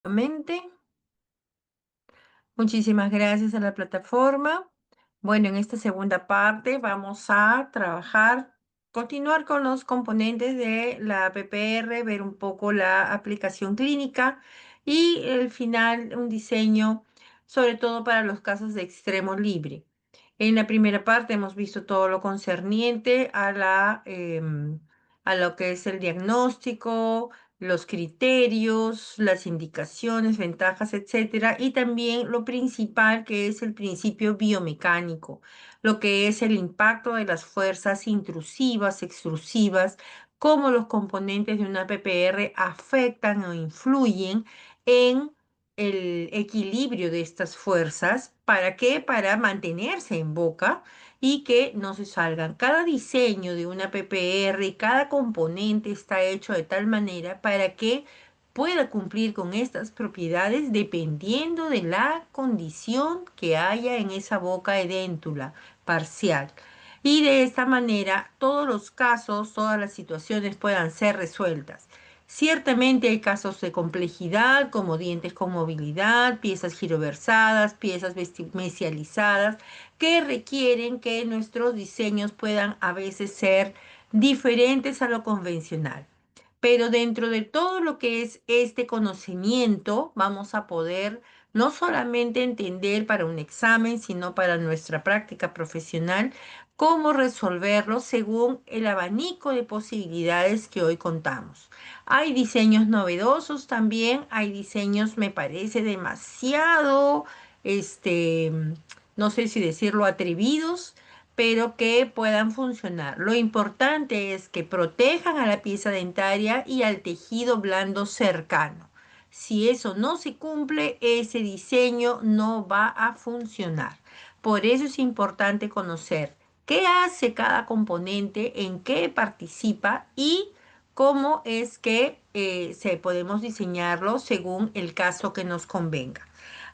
Mente. Muchísimas gracias a la plataforma. Bueno, en esta segunda parte vamos a continuar con los componentes de la PPR, ver un poco la aplicación clínica y el final un diseño, sobre todo para los casos de extremo libre. En la primera parte hemos visto todo lo concerniente a lo que es el diagnóstico, los criterios, las indicaciones, ventajas, etcétera, y también lo principal que es el principio biomecánico, lo que es el impacto de las fuerzas intrusivas, extrusivas, cómo los componentes de una PPR afectan o influyen en el equilibrio de estas fuerzas. ¿Para qué? Para mantenerse en boca y que no se salgan. Cada diseño de una PPR y cada componente está hecho de tal manera para que pueda cumplir con estas propiedades dependiendo de la condición que haya en esa boca edéntula parcial. Y de esta manera todos los casos, todas las situaciones puedan ser resueltas. Ciertamente hay casos de complejidad como dientes con movilidad, piezas giroversadas, piezas mesializadas, que requieren que nuestros diseños puedan a veces ser diferentes a lo convencional. Pero dentro de todo lo que es este conocimiento, vamos a poder no solamente entender para un examen, sino para nuestra práctica profesional, cómo resolverlo según el abanico de posibilidades que hoy contamos. Hay diseños novedosos también, hay diseños, me parece, demasiado, este, no sé si decirlo, atrevidos, pero que puedan funcionar. Lo importante es que protejan a la pieza dentaria y al tejido blando cercano. Si eso no se cumple, ese diseño no va a funcionar. Por eso es importante conocer qué hace cada componente, en qué participa y cómo es que podemos diseñarlo según el caso que nos convenga.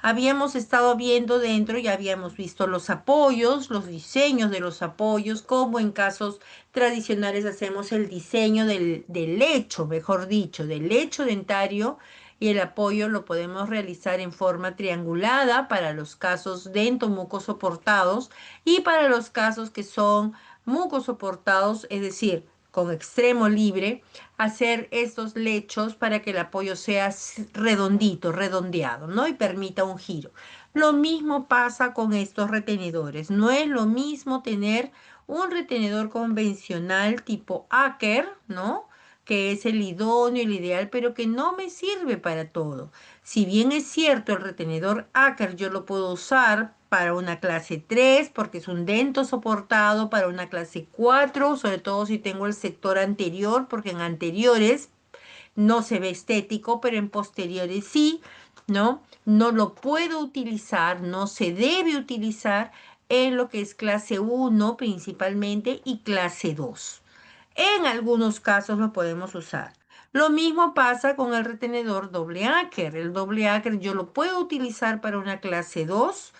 Habíamos estado viendo dentro y habíamos visto los apoyos, los diseños de los apoyos, como en casos tradicionales hacemos el diseño del lecho, mejor dicho, del lecho dentario, y el apoyo lo podemos realizar en forma triangulada para los casos dentomucosoportados y para los casos que son mucosoportados, es decir, con extremo libre, hacer estos lechos para que el apoyo sea redondito, redondeado, ¿no? Y permita un giro. Lo mismo pasa con estos retenedores. No es lo mismo tener un retenedor convencional tipo Acker, ¿no? Que es el idóneo, el ideal, pero que no me sirve para todo. Si bien es cierto, el retenedor Acker yo lo puedo usar para una clase 3 porque es un dento soportado, para una clase 4 sobre todo si tengo el sector anterior, porque en anteriores no se ve estético, pero en posteriores sí, ¿no? No lo puedo utilizar, no se debe utilizar en lo que es clase 1 principalmente y clase 2. En algunos casos lo podemos usar. Lo mismo pasa con el retenedor doble Acker. El doble Acker yo lo puedo utilizar para una clase 2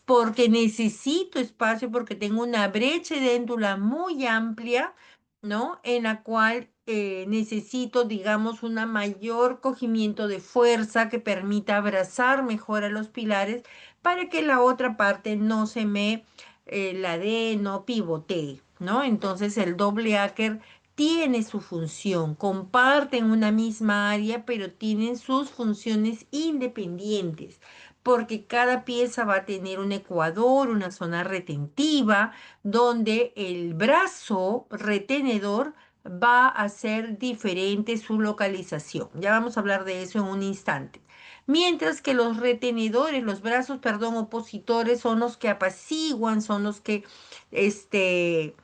porque necesito espacio, porque tengo una brecha edéntula muy amplia, ¿no? En la cual necesito, digamos, un mayor cogimiento de fuerza que permita abrazar mejor a los pilares para que la otra parte no se me la dé, no pivotee, ¿no? Entonces el doble hacker tiene su función, comparten una misma área, pero tienen sus funciones independientes, porque cada pieza va a tener un ecuador, una zona retentiva, donde el brazo retenedor va a ser diferente su localización. Ya vamos a hablar de eso en un instante. Mientras que los retenedores, los brazos, perdón, opositores son los que apaciguan, son los que, este,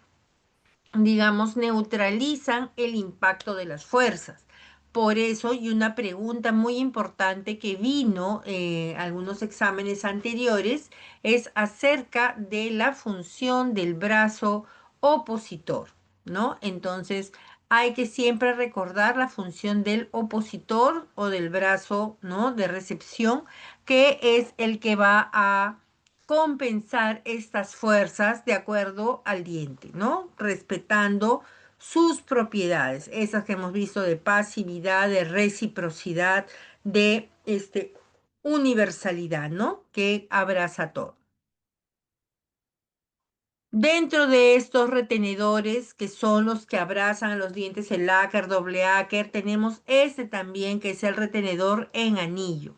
digamos, neutralizan el impacto de las fuerzas. Por eso, y una pregunta muy importante que vino en algunos exámenes anteriores, es acerca de la función del brazo opositor, ¿no? Entonces, hay que siempre recordar la función del opositor o del brazo, ¿no? De recepción, que es el que va a compensar estas fuerzas de acuerdo al diente, ¿no? Respetando sus propiedades, esas que hemos visto de pasividad, de reciprocidad, de universalidad, ¿no? Que abraza todo. Dentro de estos retenedores, que son los que abrazan a los dientes, el áquer, doble áquer, tenemos este también, que es el retenedor en anillo.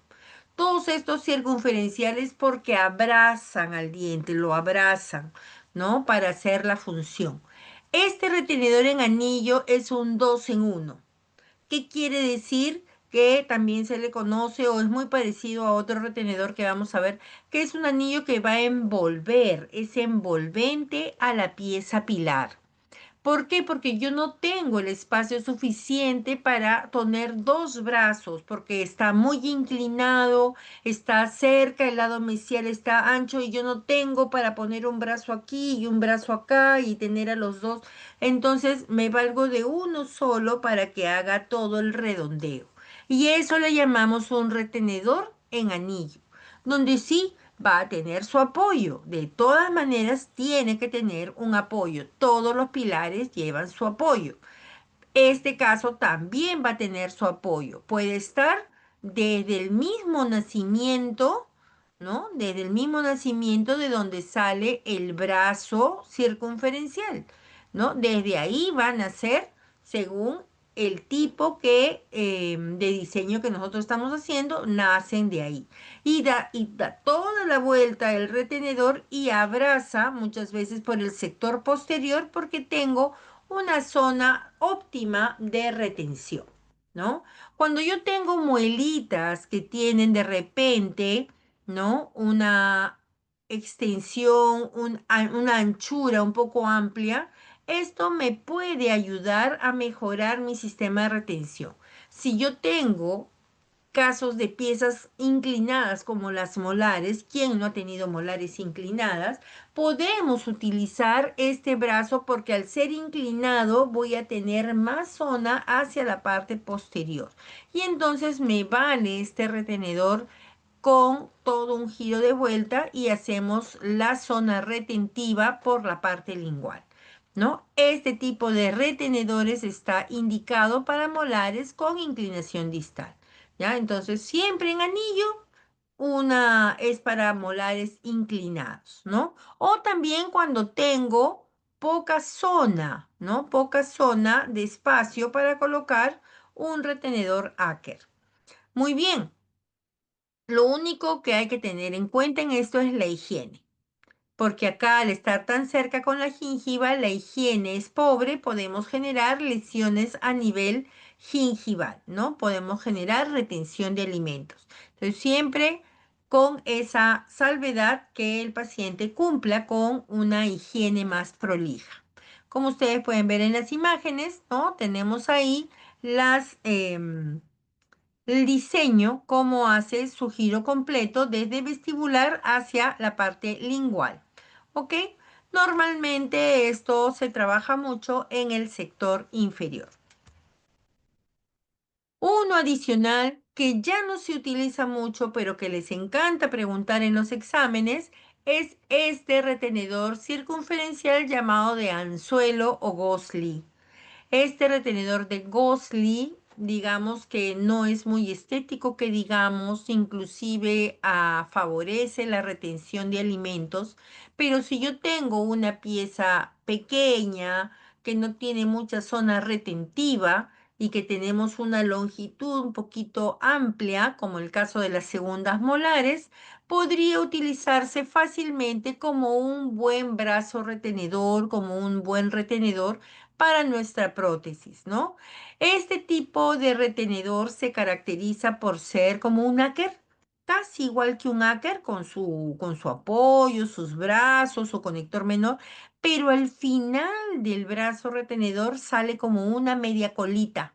Todos estos circunferenciales porque abrazan al diente, lo abrazan, ¿no? Para hacer la función. Este retenedor en anillo es un 2 en uno. ¿Qué quiere decir? Que también se le conoce o es muy parecido a otro retenedor que vamos a ver, que es un anillo que va a envolver, es envolvente a la pieza pilar. ¿Por qué? Porque yo no tengo el espacio suficiente para poner dos brazos, porque está muy inclinado, está cerca, el lado mesial está ancho y yo no tengo para poner un brazo aquí y un brazo acá y tener a los dos. Entonces me valgo de uno solo para que haga todo el redondeo. Y eso le llamamos un retenedor en anillo, donde sí va a tener su apoyo. De todas maneras, tiene que tener un apoyo. Todos los pilares llevan su apoyo. Este caso también va a tener su apoyo. Puede estar desde el mismo nacimiento, ¿no? Desde el mismo nacimiento de donde sale el brazo circunferencial, ¿no? Desde ahí van a ser según el tipo de diseño que nosotros estamos haciendo, nacen de ahí. Y da toda la vuelta el retenedor y abraza muchas veces por el sector posterior porque tengo una zona óptima de retención, ¿no? Cuando yo tengo muelitas que tienen de repente, ¿no? Una extensión, una anchura un poco amplia, esto me puede ayudar a mejorar mi sistema de retención. Si yo tengo casos de piezas inclinadas como las molares, ¿quién no ha tenido molares inclinadas? Podemos utilizar este brazo porque al ser inclinado voy a tener más zona hacia la parte posterior. Y entonces me vale este retenedor con todo un giro de vuelta y hacemos la zona retentiva por la parte lingual, ¿no? Este tipo de retenedores está indicado para molares con inclinación distal, ¿ya? Entonces, siempre en anillo, una es para molares inclinados, ¿no? O también cuando tengo poca zona, ¿no? Poca zona de espacio para colocar un retenedor Acker. Muy bien. Lo único que hay que tener en cuenta en esto es la higiene, porque acá al estar tan cerca con la gingiva, la higiene es pobre, podemos generar lesiones a nivel gingival, ¿no? Podemos generar retención de alimentos. Entonces, siempre con esa salvedad que el paciente cumpla con una higiene más prolija. Como ustedes pueden ver en las imágenes, ¿no? Tenemos ahí las... el diseño, cómo hace su giro completo desde vestibular hacia la parte lingual. ¿Ok? Normalmente esto se trabaja mucho en el sector inferior. Uno adicional que ya no se utiliza mucho, pero que les encanta preguntar en los exámenes, es este retenedor circunferencial llamado de anzuelo o gosli. Este retenedor de Gosli, digamos que no es muy estético, que digamos, inclusive favorece la retención de alimentos, pero si yo tengo una pieza pequeña que no tiene mucha zona retentiva y que tenemos una longitud un poquito amplia, como el caso de las segundas molares, podría utilizarse fácilmente como un buen brazo retenedor, como un buen retenedor para nuestra prótesis, ¿no? Este tipo de retenedor se caracteriza por ser como un áquer, casi igual que un áquer con su apoyo, sus brazos, su conector menor, pero al final del brazo retenedor sale como una media colita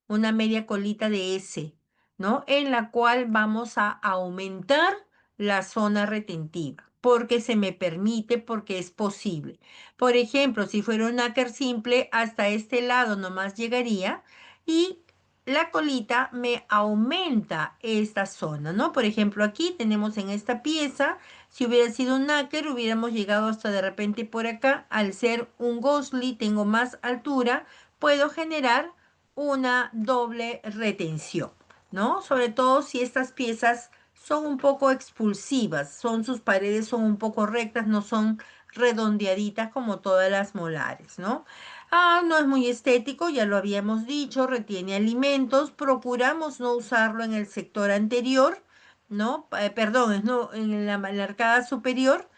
de S, ¿no? En la cual vamos a aumentar la zona retentiva, porque se me permite, porque es posible. Por ejemplo, si fuera un nácar simple, hasta este lado nomás llegaría y la colita me aumenta esta zona, ¿no? Por ejemplo, aquí tenemos en esta pieza, si hubiera sido un nácar, hubiéramos llegado hasta de repente por acá. Al ser un Gosli, tengo más altura, puedo generar una doble retención. ¿no? Sobre todo si estas piezas son un poco expulsivas, sus paredes son un poco rectas, no son redondeaditas como todas las molares, ¿no? No es muy estético, ya lo habíamos dicho, retiene alimentos, procuramos no usarlo en el sector anterior, ¿no? Perdón, no, en la arcada superior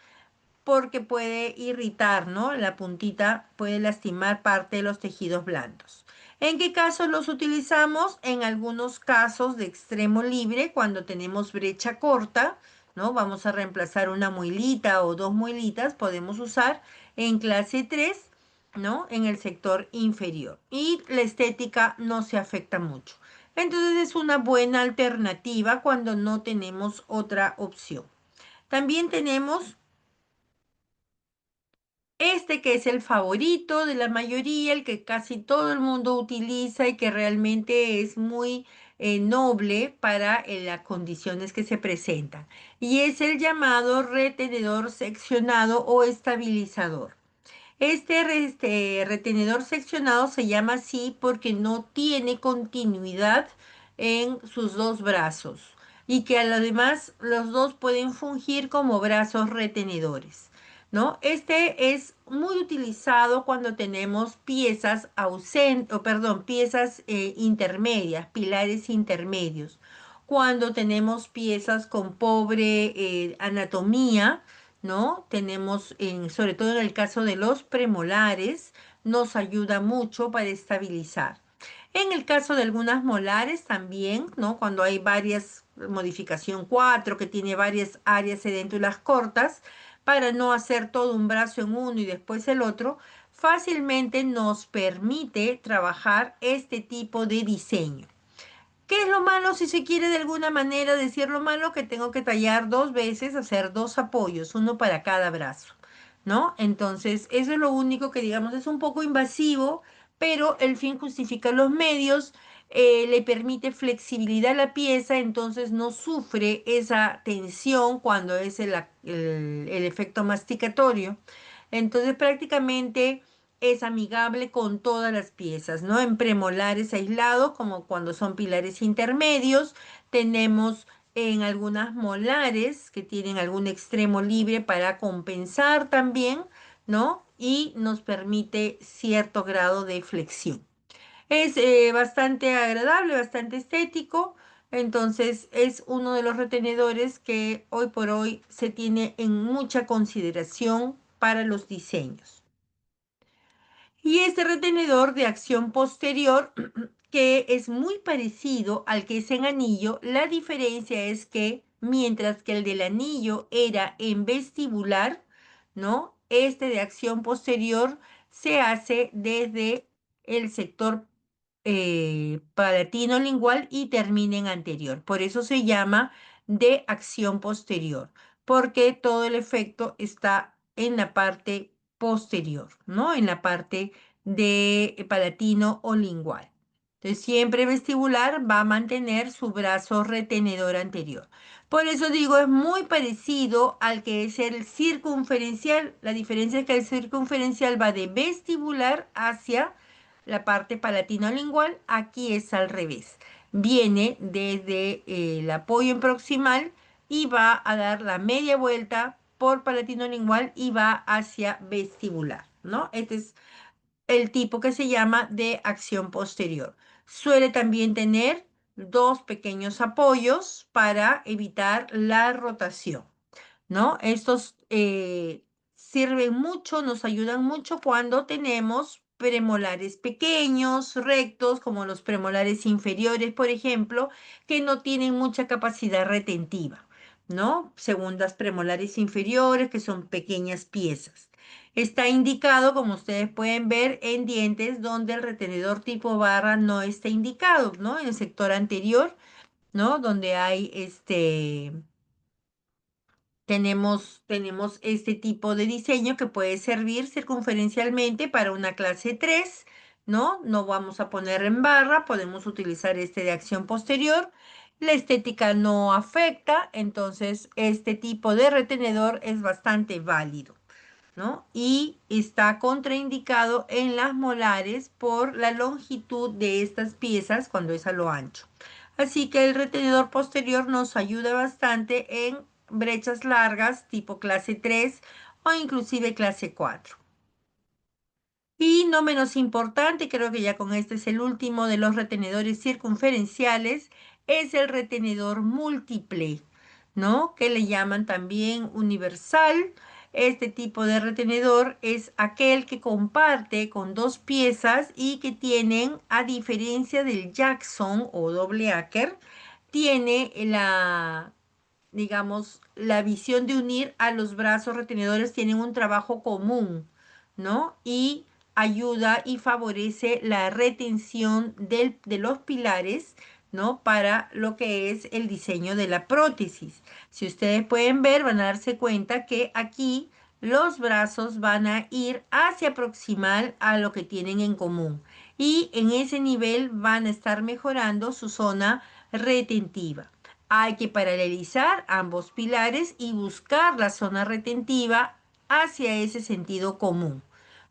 porque puede irritar, ¿no? La puntita puede lastimar parte de los tejidos blandos. ¿En qué casos los utilizamos? En algunos casos de extremo libre, cuando tenemos brecha corta, ¿no? Vamos a reemplazar una muelita o dos muelitas, podemos usar en clase 3, ¿no? En el sector inferior. Y la estética no se afecta mucho. Entonces es una buena alternativa cuando no tenemos otra opción. También tenemos este que es el favorito de la mayoría, el que casi todo el mundo utiliza y que realmente es muy noble para las condiciones que se presentan. Y es el llamado retenedor seccionado o estabilizador. Este retenedor seccionado se llama así porque no tiene continuidad en sus dos brazos y que además los dos pueden fungir como brazos retenedores, ¿no? Este es muy utilizado cuando tenemos piezas ausentes, o perdón, piezas intermedias, pilares intermedios. Cuando tenemos piezas con pobre anatomía, ¿no? Tenemos, sobre todo en el caso de los premolares, nos ayuda mucho para estabilizar. En el caso de algunas molares también, ¿no? Cuando hay varias, modificación 4 que tiene varias áreas edéntulas cortas, para no hacer todo un brazo en uno y después el otro, fácilmente nos permite trabajar este tipo de diseño. ¿Qué es lo malo si se quiere de alguna manera decir lo malo? Que tengo que tallar dos veces, hacer dos apoyos, uno para cada brazo, ¿no? Entonces, eso es lo único que digamos es un poco invasivo, pero el fin justifica los medios, le permite flexibilidad a la pieza, entonces no sufre esa tensión cuando es el efecto masticatorio. Entonces, prácticamente es amigable con todas las piezas, ¿no? En premolares aislados, como cuando son pilares intermedios, tenemos en algunas molares que tienen algún extremo libre para compensar también, ¿no? Y nos permite cierto grado de flexión. Es bastante agradable, bastante estético, entonces es uno de los retenedores que hoy por hoy se tiene en mucha consideración para los diseños. Y este retenedor de acción posterior, que es muy parecido al que es en anillo, la diferencia es que mientras que el del anillo era en vestibular, ¿no? Este de acción posterior se hace desde el sector palatino lingual y termina en anterior. Por eso se llama de acción posterior, porque todo el efecto está en la parte posterior, ¿no? En la parte de palatino o lingual. Entonces, siempre vestibular va a mantener su brazo retenedor anterior. Por eso digo, es muy parecido al que es el circunferencial. La diferencia es que el circunferencial va de vestibular hacia la parte palatino-lingual. Aquí es al revés. Viene desde el apoyo en proximal y va a dar la media vuelta por palatino-lingual y va hacia vestibular, ¿no? Este es el tipo que se llama de acción posterior. Suele también tener dos pequeños apoyos para evitar la rotación, ¿no? Estos sirven mucho, nos ayudan mucho cuando tenemos premolares pequeños, rectos, como los premolares inferiores, por ejemplo, que no tienen mucha capacidad retentiva, ¿no? Segundas premolares inferiores, que son pequeñas piezas. Está indicado, como ustedes pueden ver, en dientes donde el retenedor tipo barra no está indicado, ¿no? En el sector anterior, ¿no? Donde hay tenemos este tipo de diseño que puede servir circunferencialmente para una clase 3, ¿no? No vamos a poner en barra, podemos utilizar este de acción posterior. La estética no afecta, entonces este tipo de retenedor es bastante válido, ¿no? Y está contraindicado en las molares por la longitud de estas piezas cuando es a lo ancho. Así que el retenedor posterior nos ayuda bastante en brechas largas tipo clase 3 o inclusive clase 4. Y no menos importante, creo que ya con este es el último de los retenedores circunferenciales, es el retenedor múltiple, ¿no? Que le llaman también universal. Este tipo de retenedor es aquel que comparte con dos piezas y que tienen, a diferencia del Jackson o doble Acker, tiene digamos, la visión de unir a los brazos retenedores, tienen un trabajo común, ¿no? Y ayuda y favorece la retención de los pilares, ¿no? Para lo que es el diseño de la prótesis. Si ustedes pueden ver, van a darse cuenta que aquí los brazos van a ir hacia proximal a lo que tienen en común. Y en ese nivel van a estar mejorando su zona retentiva. Hay que paralelizar ambos pilares y buscar la zona retentiva hacia ese sentido común.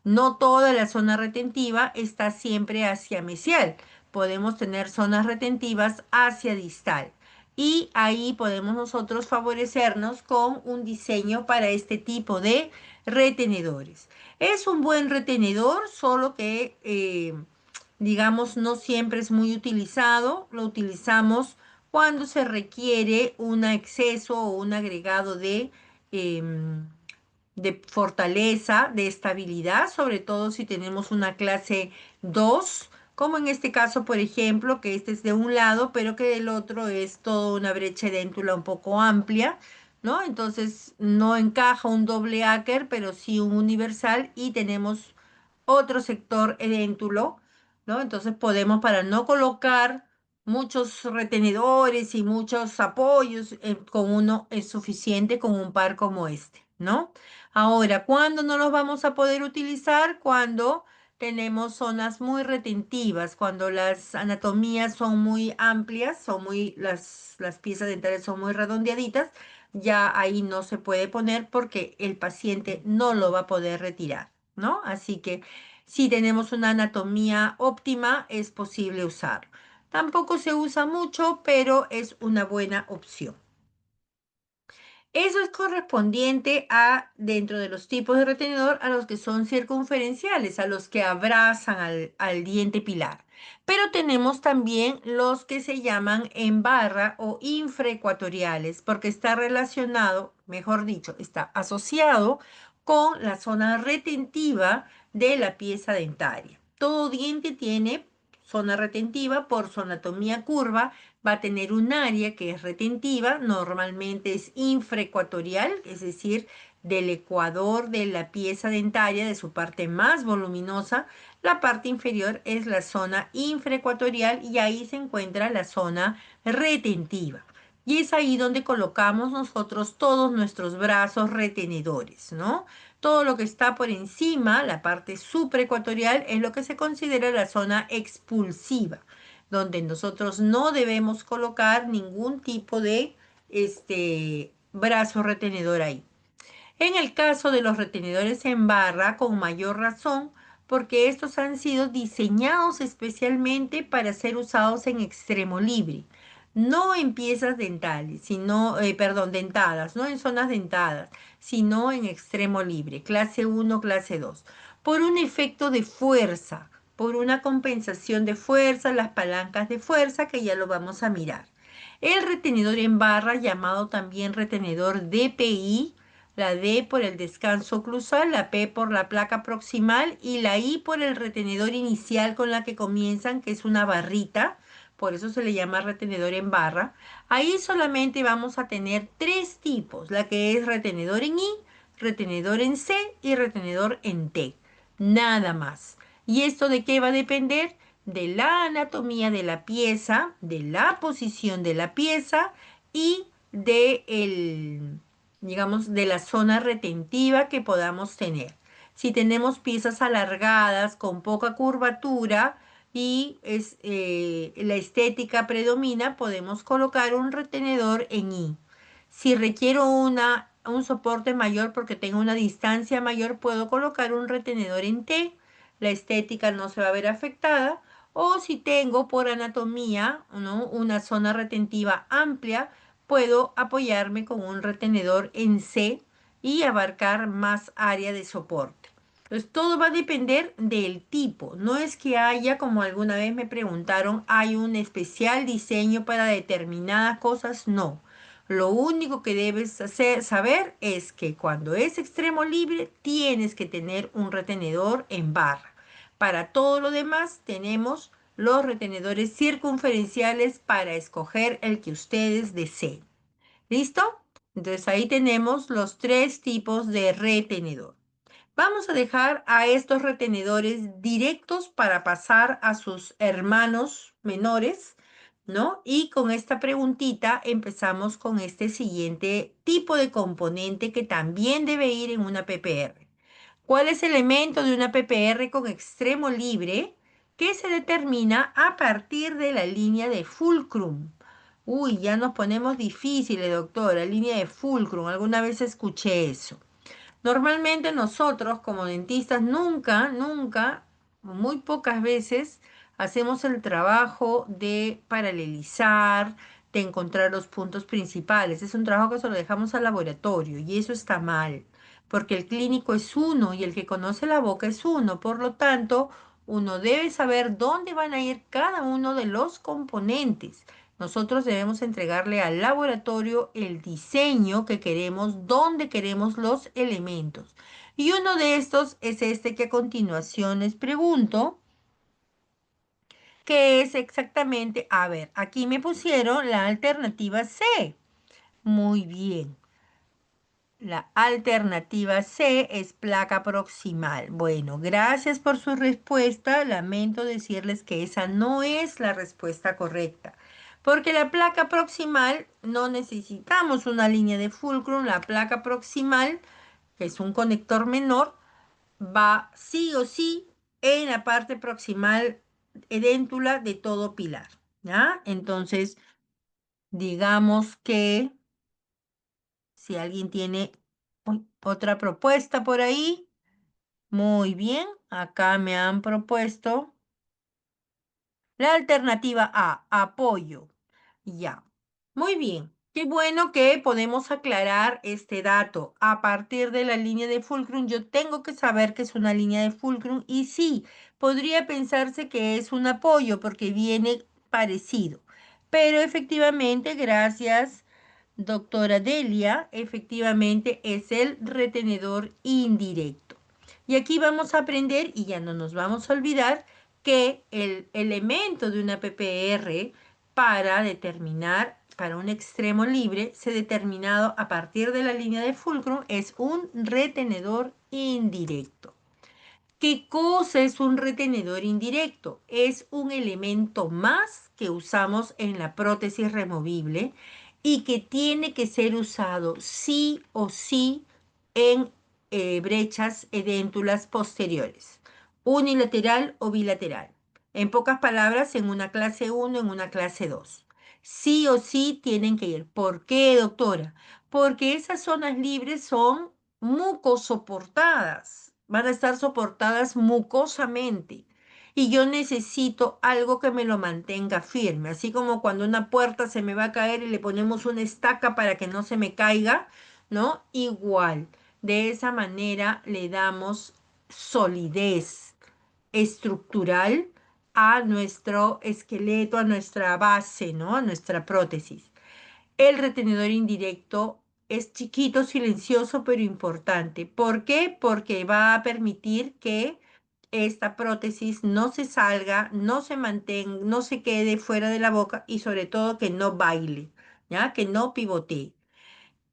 No toda la zona retentiva está siempre hacia mesial. Podemos tener zonas retentivas hacia distal. Y ahí podemos nosotros favorecernos con un diseño para este tipo de retenedores. Es un buen retenedor, solo que, digamos, no siempre es muy utilizado. Lo utilizamos cuando se requiere un exceso o un agregado em, de fortaleza, de estabilidad, sobre todo si tenemos una clase 2, como en este caso, por ejemplo, que este es de un lado, pero que del otro es toda una brecha edéntula un poco amplia, ¿no? Entonces no encaja un doble Acker, pero sí un universal y tenemos otro sector edéntulo, ¿no? Entonces podemos, para no colocar muchos retenedores y muchos apoyos, con uno es suficiente con un par como este, ¿no? Ahora, ¿cuándo no los vamos a poder utilizar? Cuando tenemos zonas muy retentivas, cuando las anatomías son muy amplias, las piezas dentales son muy redondeaditas, ya ahí no se puede poner porque el paciente no lo va a poder retirar, ¿no? Así que si tenemos una anatomía óptima, es posible usarlo. Tampoco se usa mucho, pero es una buena opción. Eso es correspondiente a, dentro de los tipos de retenedor, a los que son circunferenciales, a los que abrazan al diente pilar. Pero tenemos también los que se llaman en barra o infraecuatoriales, porque está relacionado, mejor dicho, está asociado con la zona retentiva de la pieza dentaria. Todo diente tiene zona retentiva por su anatomía curva, va a tener un área que es retentiva, normalmente es infraecuatorial, es decir, del ecuador de la pieza dentaria, de su parte más voluminosa. La parte inferior es la zona infraecuatorial y ahí se encuentra la zona retentiva. Y es ahí donde colocamos nosotros todos nuestros brazos retenedores, ¿no? Todo lo que está por encima, la parte supraecuatorial, es lo que se considera la zona expulsiva, donde nosotros no debemos colocar ningún tipo de brazo retenedor ahí. En el caso de los retenedores en barra, con mayor razón, porque estos han sido diseñados especialmente para ser usados en extremo libre, no en piezas dentales, sino, perdón, dentadas, no en zonas dentadas, sino en extremo libre, clase 1, clase 2, por un efecto de fuerza, por una compensación de fuerza, las palancas de fuerza, que ya lo vamos a mirar. El retenedor en barra, llamado también retenedor DPI, la D por el descanso oclusal, la P por la placa proximal y la I por el retenedor inicial con la que comienzan, que es una barrita, por eso se le llama retenedor en barra. Ahí solamente vamos a tener tres tipos, la que es retenedor en I, retenedor en C y retenedor en T. Nada más. ¿Y esto de qué va a depender? De la anatomía de la pieza, de la posición de la pieza y de digamos, de la zona retentiva que podamos tener. Si tenemos piezas alargadas con poca curvatura y la estética predomina, podemos colocar un retenedor en I. Si requiero un soporte mayor porque tengo una distancia mayor, puedo colocar un retenedor en T. La estética no se va a ver afectada. O si tengo por anatomía, ¿no?, una zona retentiva amplia, puedo apoyarme con un retenedor en C y abarcar más área de soporte. Entonces, todo va a depender del tipo. No es que haya, como alguna vez me preguntaron, hay un especial diseño para determinadas cosas. No. Lo único que debes saber es que cuando es extremo libre, tienes que tener un retenedor en barra. Para todo lo demás, tenemos los retenedores circunferenciales para escoger el que ustedes deseen. ¿Listo? Entonces ahí tenemos los tres tipos de retenedor. Vamos a dejar a estos retenedores directos para pasar a sus hermanos menores, ¿no? Y con esta preguntita empezamos con este siguiente tipo de componente que también debe ir en una PPR. ¿Cuál es el elemento de una PPR con extremo libre que se determina a partir de la línea de fulcrum? Uy, ya nos ponemos difíciles, doctora. Línea de fulcrum. Alguna vez escuché eso. Normalmente nosotros como dentistas nunca, muy pocas veces hacemos el trabajo de paralelizar, de encontrar los puntos principales. Es un trabajo que se lo dejamos al laboratorio y eso está mal, porque el clínico es uno y el que conoce la boca es uno. Por lo tanto, uno debe saber dónde van a ir cada uno de los componentes. Nosotros debemos entregarle al laboratorio el diseño que queremos, dónde queremos los elementos. Y uno de estos es este que a continuación les pregunto, que es exactamente, a ver, aquí me pusieron la alternativa C. Muy bien. La alternativa C es placa proximal. Bueno, gracias por su respuesta. Lamento decirles que esa no es la respuesta correcta. Porque la placa proximal no necesitamos una línea de fulcrum. La placa proximal, que es un conector menor, va sí o sí en la parte proximal edéntula de todo pilar. ¿Ya? Entonces, digamos que si alguien tiene otra propuesta por ahí, muy bien, acá me han propuesto la alternativa A, apoyo. Ya, muy bien. Qué bueno que podemos aclarar este dato. A partir de la línea de fulcrum, yo tengo que saber que es una línea de fulcrum y sí, podría pensarse que es un apoyo porque viene parecido. Pero efectivamente, gracias, doctora Delia, efectivamente es el retenedor indirecto. Y aquí vamos a aprender, y ya no nos vamos a olvidar, que el elemento de una PPR para determinar, para un extremo libre, se determinado a partir de la línea de fulcrum, es un retenedor indirecto. ¿Qué cosa es un retenedor indirecto? Es un elemento más que usamos en la prótesis removible y que tiene que ser usado sí o sí en brechas edéntulas posteriores, unilateral o bilateral. En pocas palabras, en una clase 1, en una clase 2. Sí o sí tienen que ir. ¿Por qué, doctora? Porque esas zonas libres son mucosoportadas, van a estar soportadas mucosamente. Y yo necesito algo que me lo mantenga firme, así como cuando una puerta se me va a caer y le ponemos una estaca para que no se me caiga, ¿no? Igual, de esa manera le damos solidez estructural a nuestro esqueleto, a nuestra base, ¿no? A nuestra prótesis. El retenedor indirecto es chiquito, silencioso, pero importante. ¿Por qué? Porque va a permitir que esta prótesis no se salga, no se mantenga, no se quede fuera de la boca y sobre todo que no baile, ¿ya? Que no pivotee.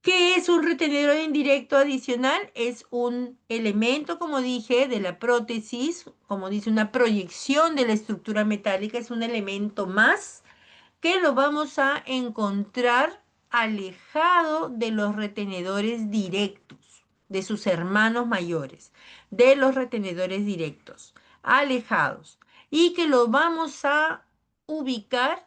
¿Qué es un retenedor indirecto adicional? Es un elemento, como dije, de la prótesis, como dice, una proyección de la estructura metálica, es un elemento más que lo vamos a encontrar alejado de los retenedores directos, de sus hermanos mayores, de los retenedores directos, alejados, y que lo vamos a ubicar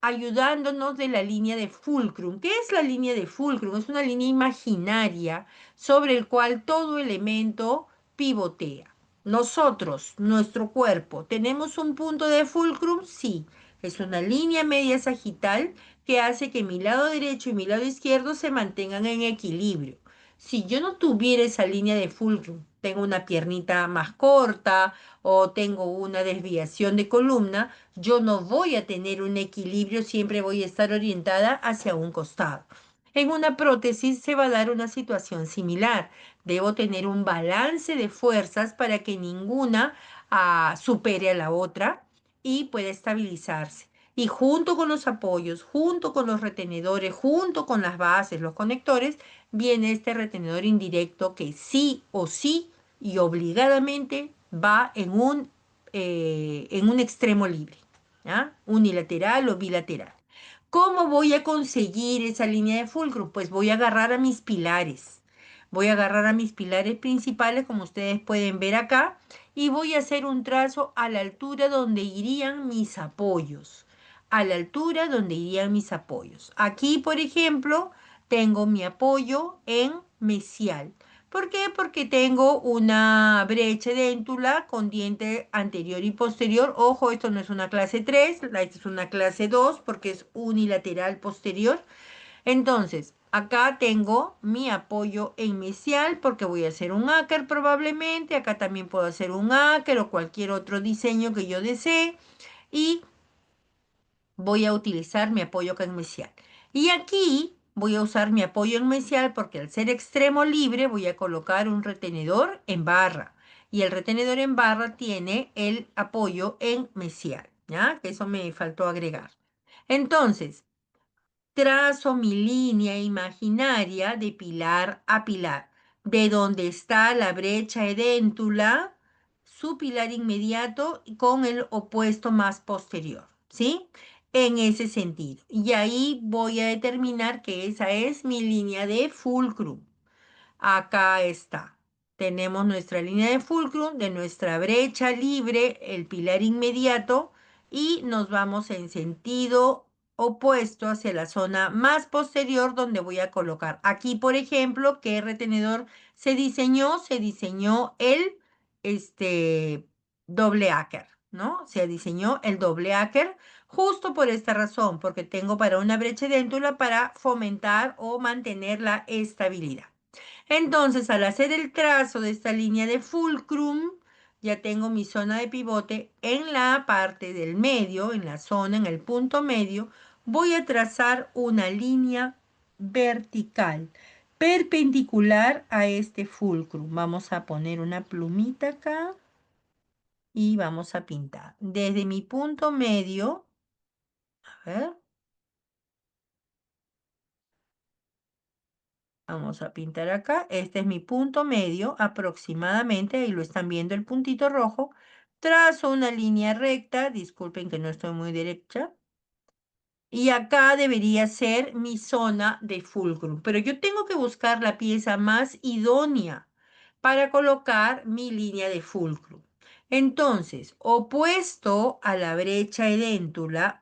ayudándonos de la línea de fulcrum. ¿Qué es la línea de fulcrum? Es una línea imaginaria sobre el cual todo elemento pivotea. nosotros, nuestro cuerpo, ¿tenemos un punto de fulcrum? Sí, es una línea media sagital que hace que mi lado derecho y mi lado izquierdo se mantengan en equilibrio. Si yo no tuviera esa línea de fulcrum, tengo una piernita más corta o tengo una desviación de columna, yo no voy a tener un equilibrio, siempre voy a estar orientada hacia un costado. En una prótesis se va a dar una situación similar. Debo tener un balance de fuerzas para que ninguna supere a la otra y pueda estabilizarse. Y junto con los apoyos, junto con los retenedores, junto con las bases, los conectores, viene este retenedor indirecto que sí o sí y obligadamente va en un extremo libre, ¿ya? Unilateral o bilateral. ¿Cómo voy a conseguir esa línea de fulcro? Pues voy a agarrar a mis pilares. Voy a agarrar a mis pilares principales, como ustedes pueden ver acá, y voy a hacer un trazo a la altura donde irían mis apoyos. A la altura donde irían mis apoyos. Aquí, por ejemplo, tengo mi apoyo en mesial. ¿Por qué? Porque tengo una brecha déntula con diente anterior y posterior. Ojo, esto no es una clase 3, esta es una clase 2 porque es unilateral posterior. Entonces, acá tengo mi apoyo en mesial porque voy a hacer un ácar probablemente. Acá también puedo hacer un ácar o cualquier otro diseño que yo desee. Y voy a utilizar mi apoyo mesial. Y aquí voy a usar mi apoyo en mesial porque al ser extremo libre voy a colocar un retenedor en barra. Y el retenedor en barra tiene el apoyo en mesial, ¿ya? Que eso me faltó agregar. Entonces, trazo mi línea imaginaria de pilar a pilar, de donde está la brecha edéntula, su pilar inmediato con el opuesto más posterior, ¿sí? En ese sentido. Y ahí voy a determinar que esa es mi línea de fulcrum. Acá está. Tenemos nuestra línea de fulcrum de nuestra brecha libre, el pilar inmediato, y nos vamos en sentido opuesto hacia la zona más posterior donde voy a colocar. Aquí, por ejemplo, ¿qué retenedor se diseñó? Se diseñó el doble áker, ¿no? Se diseñó el doble áker justo por esta razón, porque tengo para una brecha déntula para fomentar o mantener la estabilidad. Entonces, al hacer el trazo de esta línea de fulcrum, ya tengo mi zona de pivote en la parte del medio, en la zona, en el punto medio. Voy a trazar una línea vertical, perpendicular a este fulcrum. Vamos a poner una plumita acá y vamos a pintar. Desde mi punto medio, a ver. Vamos a pintar acá. Este es mi punto medio aproximadamente. Ahí lo están viendo el puntito rojo. Trazo una línea recta. Disculpen que no estoy muy derecha. Y acá debería ser mi zona de fulcrum. Pero yo tengo que buscar la pieza más idónea para colocar mi línea de fulcrum. Entonces, opuesto a la brecha edéntula,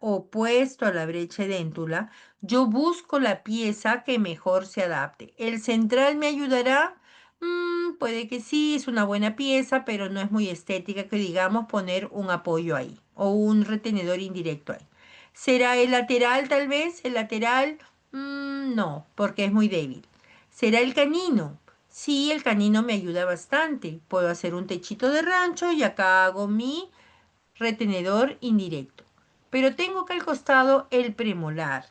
yo busco la pieza que mejor se adapte. ¿El central me ayudará? Puede que sí, es una buena pieza, pero no es muy estética que digamos poner un apoyo ahí o un retenedor indirecto ahí. ¿Será el lateral tal vez? El lateral, no, porque es muy débil. ¿Será el canino? Sí, el canino me ayuda bastante. Puedo hacer un techito de rancho y acá hago mi retenedor indirecto. Pero tengo acá al costado el premolar.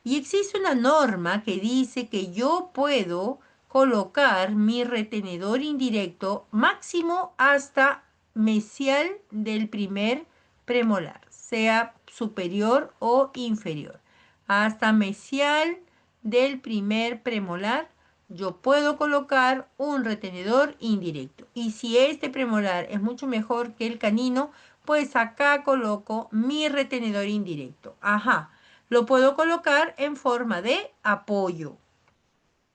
Y existe una norma que dice que yo puedo colocar mi retenedor indirecto máximo hasta mesial del primer premolar, sea superior o inferior. Hasta mesial del primer premolar yo puedo colocar un retenedor indirecto. Y si este premolar es mucho mejor que el canino, pues acá coloco mi retenedor indirecto. Ajá, lo puedo colocar en forma de apoyo.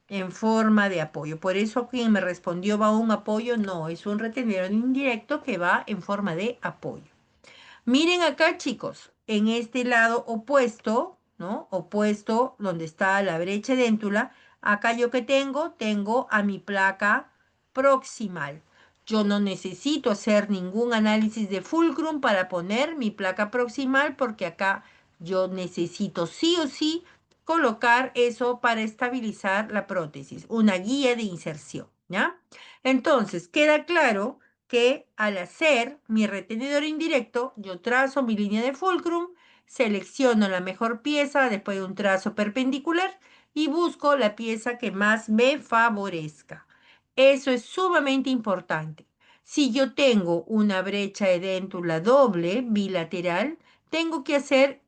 En forma de apoyo. Por eso quien me respondió va un apoyo, no, es un retenedor indirecto que va en forma de apoyo. Miren acá, chicos, en este lado opuesto, ¿no? Opuesto donde está la brecha déntula, acá yo que tengo a mi placa proximal. Yo no necesito hacer ningún análisis de fulcrum para poner mi placa proximal porque acá yo necesito sí o sí colocar eso para estabilizar la prótesis, una guía de inserción, ¿ya? Entonces, queda claro que al hacer mi retenedor indirecto, yo trazo mi línea de fulcrum, selecciono la mejor pieza después de un trazo perpendicular y busco la pieza que más me favorezca. Eso es sumamente importante. Si yo tengo una brecha edéntula doble bilateral, tengo que hacer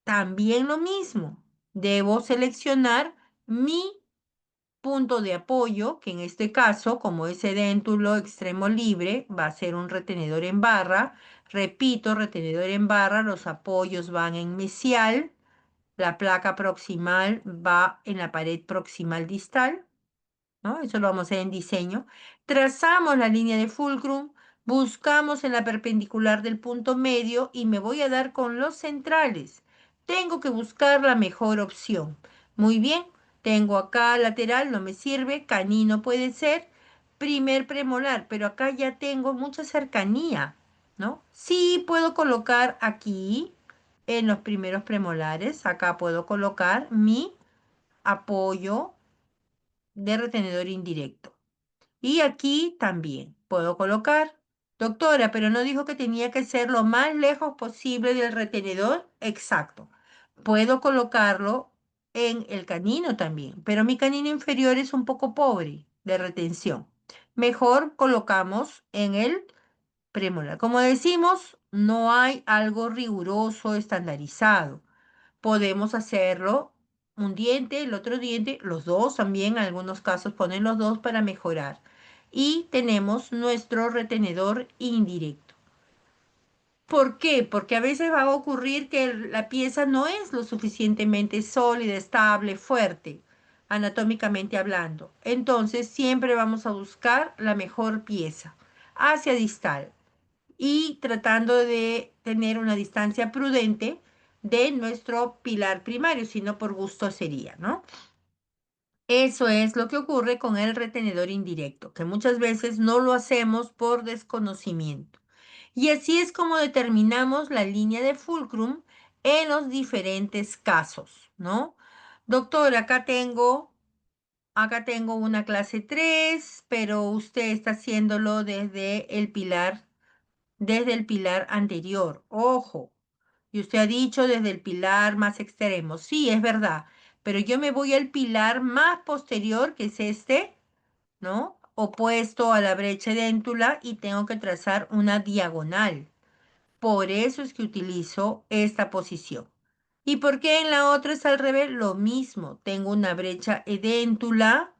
también lo mismo. Debo seleccionar mi punto de apoyo, que en este caso, como es edéntulo extremo libre, va a ser un retenedor en barra. Repito, retenedor en barra, los apoyos van en mesial, la placa proximal va en la pared proximal distal, ¿no? Eso lo vamos a hacer en diseño. Trazamos la línea de fulcrum, buscamos en la perpendicular del punto medio y me voy a dar con los centrales. Tengo que buscar la mejor opción. Muy bien, tengo acá lateral, no me sirve, canino puede ser, primer premolar, pero acá ya tengo mucha cercanía, ¿no? Sí puedo colocar aquí, en los primeros premolares, acá puedo colocar mi apoyo de retenedor indirecto. Y aquí también puedo colocar, doctora, pero no dijo que tenía que ser lo más lejos posible del retenedor. Exacto. Puedo colocarlo en el canino también, pero mi canino inferior es un poco pobre de retención. Mejor colocamos en el premolar. Como decimos, no hay algo riguroso, estandarizado. Podemos hacerlo un diente, el otro diente, los dos también, en algunos casos ponen los dos para mejorar. Y tenemos nuestro retenedor indirecto. ¿Por qué? Porque a veces va a ocurrir que la pieza no es lo suficientemente sólida, estable, fuerte, anatómicamente hablando. Entonces siempre vamos a buscar la mejor pieza hacia distal y tratando de tener una distancia prudente de nuestro pilar primario, si no por gusto sería, ¿no? Eso es lo que ocurre con el retenedor indirecto, que muchas veces no lo hacemos por desconocimiento. Y así es como determinamos la línea de fulcrum en los diferentes casos, ¿no? Doctor, acá tengo una clase 3, pero usted está haciéndolo desde el pilar anterior. Ojo, y usted ha dicho desde el pilar más extremo. Sí, es verdad, pero yo me voy al pilar más posterior, que es este, ¿no? Opuesto a la brecha edéntula y tengo que trazar una diagonal. Por eso es que utilizo esta posición. ¿Y por qué en la otra es al revés? Lo mismo. Tengo una brecha edéntula,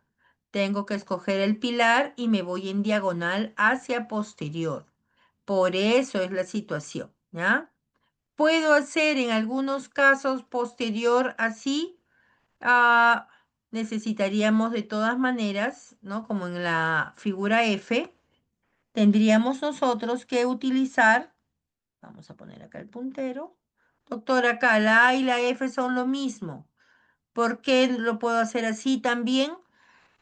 tengo que escoger el pilar y me voy en diagonal hacia posterior. Por eso es la situación, ¿ya? Puedo hacer en algunos casos posterior así. ah, Necesitaríamos de todas maneras, ¿no? Como en la figura F, tendríamos nosotros que utilizar, vamos a poner acá el puntero. Doctor, acá la A y la F son lo mismo. ¿Por qué lo puedo hacer así también?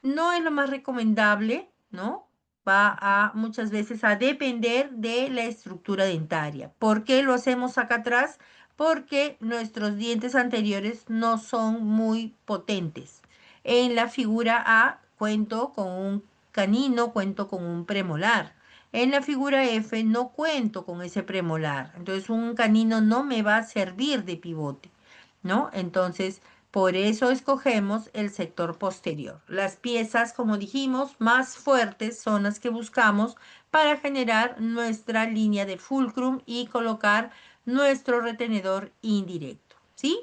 No es lo más recomendable, ¿no? Va a muchas veces a depender de la estructura dentaria. ¿Por qué lo hacemos acá atrás? Porque nuestros dientes anteriores no son muy potentes. En la figura A cuento con un canino, cuento con un premolar. En la figura F no cuento con ese premolar. Entonces un canino no me va a servir de pivote, ¿no? Entonces, por eso escogemos el sector posterior. Las piezas, como dijimos, más fuertes son las que buscamos para generar nuestra línea de fulcrum y colocar nuestro retenedor indirecto, ¿sí?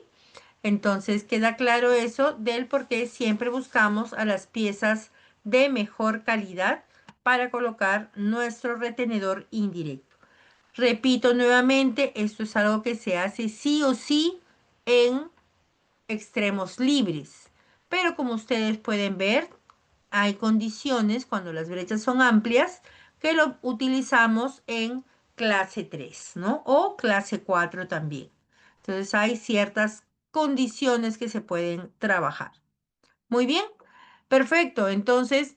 Entonces queda claro eso del por qué siempre buscamos a las piezas de mejor calidad para colocar nuestro retenedor indirecto. Repito nuevamente, esto es algo que se hace sí o sí en extremos libres. Pero como ustedes pueden ver, hay condiciones cuando las brechas son amplias que lo utilizamos en clase 3, ¿no? O clase 4 también. Entonces hay ciertas condiciones que se pueden trabajar. Muy bien, perfecto. Entonces,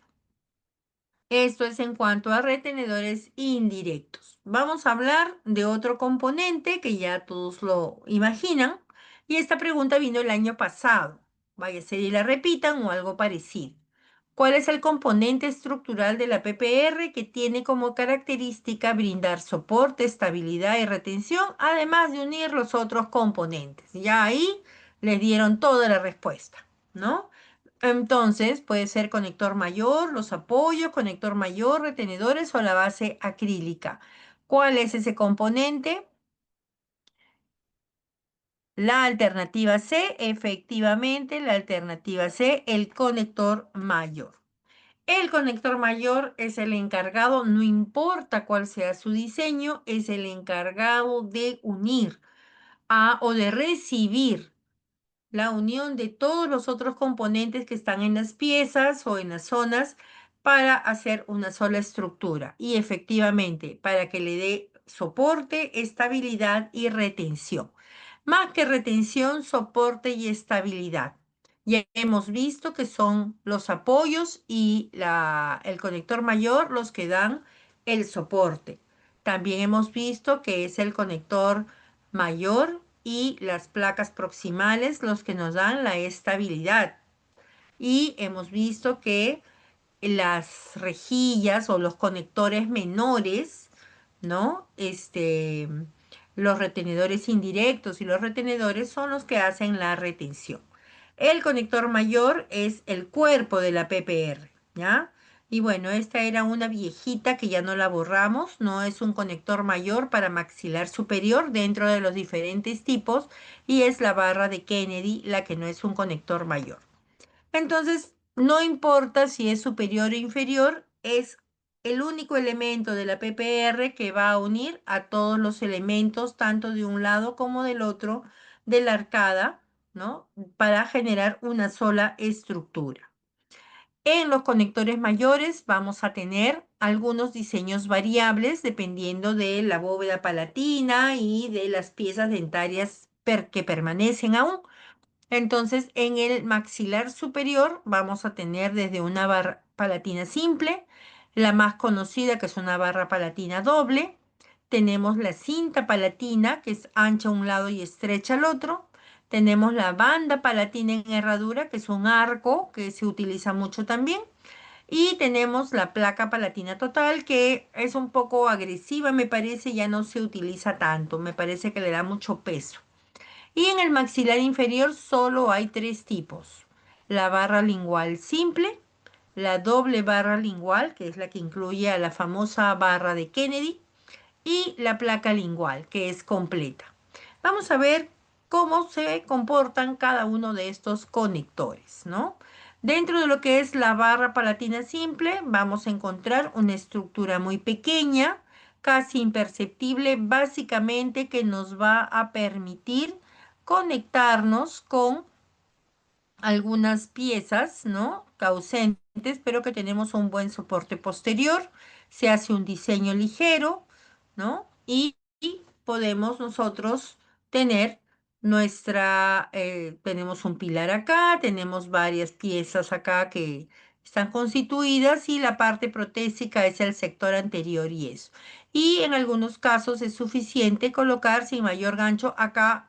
Esto es en cuanto a retenedores indirectos. Vamos a hablar de otro componente que ya todos lo imaginan. Y esta pregunta vino el año pasado. Vaya a ser y la repitan o algo parecido. ¿Cuál es el componente estructural de la PPR que tiene como característica brindar soporte, estabilidad y retención, además de unir los otros componentes? Ya ahí les dieron toda la respuesta, ¿no? Entonces, puede ser conector mayor, los apoyos, conector mayor, retenedores o la base acrílica. ¿Cuál es ese componente? La alternativa C, efectivamente, la alternativa C, el conector mayor. El conector mayor es el encargado, no importa cuál sea su diseño, es el encargado de unir o de recibir la unión de todos los otros componentes que están en las piezas o en las zonas para hacer una sola estructura. Y efectivamente, para que le dé soporte, estabilidad y retención. Más que retención, soporte y estabilidad. Ya hemos visto que son los apoyos y el conector mayor los que dan el soporte. También hemos visto que es el conector mayor y las placas proximales los que nos dan la estabilidad. Y hemos visto que las rejillas o los conectores menores, ¿no? Los retenedores indirectos y los retenedores son los que hacen la retención. El conector mayor es el cuerpo de la PPR, ¿ya? Y bueno, esta era una viejita que ya no la borramos, no es un conector mayor para maxilar superior dentro de los diferentes tipos y es la barra de Kennedy la que no es un conector mayor. Entonces, no importa si es superior o inferior, es el único elemento de la PPR que va a unir a todos los elementos, tanto de un lado como del otro, de la arcada, ¿no? Para generar una sola estructura. En los conectores mayores vamos a tener algunos diseños variables dependiendo de la bóveda palatina y de las piezas dentarias que permanecen aún. Entonces, en el maxilar superior vamos a tener desde una barra palatina simple, la más conocida que es una barra palatina doble. Tenemos la cinta palatina que es ancha a un lado y estrecha al otro. Tenemos la banda palatina en herradura que es un arco que se utiliza mucho también. Y tenemos la placa palatina total que es un poco agresiva, me parece, ya no se utiliza tanto, me parece que le da mucho peso. Y en el maxilar inferior solo hay tres tipos. La barra lingual simple, la doble barra lingual, que es la que incluye a la famosa barra de Kennedy, y la placa lingual, que es completa. Vamos a ver cómo se comportan cada uno de estos conectores, ¿no? Dentro de lo que es la barra palatina simple, vamos a encontrar una estructura muy pequeña, casi imperceptible, básicamente que nos va a permitir conectarnos con algunas piezas, ¿no? Ausentes, pero que tenemos un buen soporte posterior. Se hace un diseño ligero, ¿no? Y podemos nosotros tener tenemos un pilar acá, tenemos varias piezas acá que están constituidas y la parte protésica es el sector anterior y eso. Y en algunos casos es suficiente colocar sin mayor gancho acá.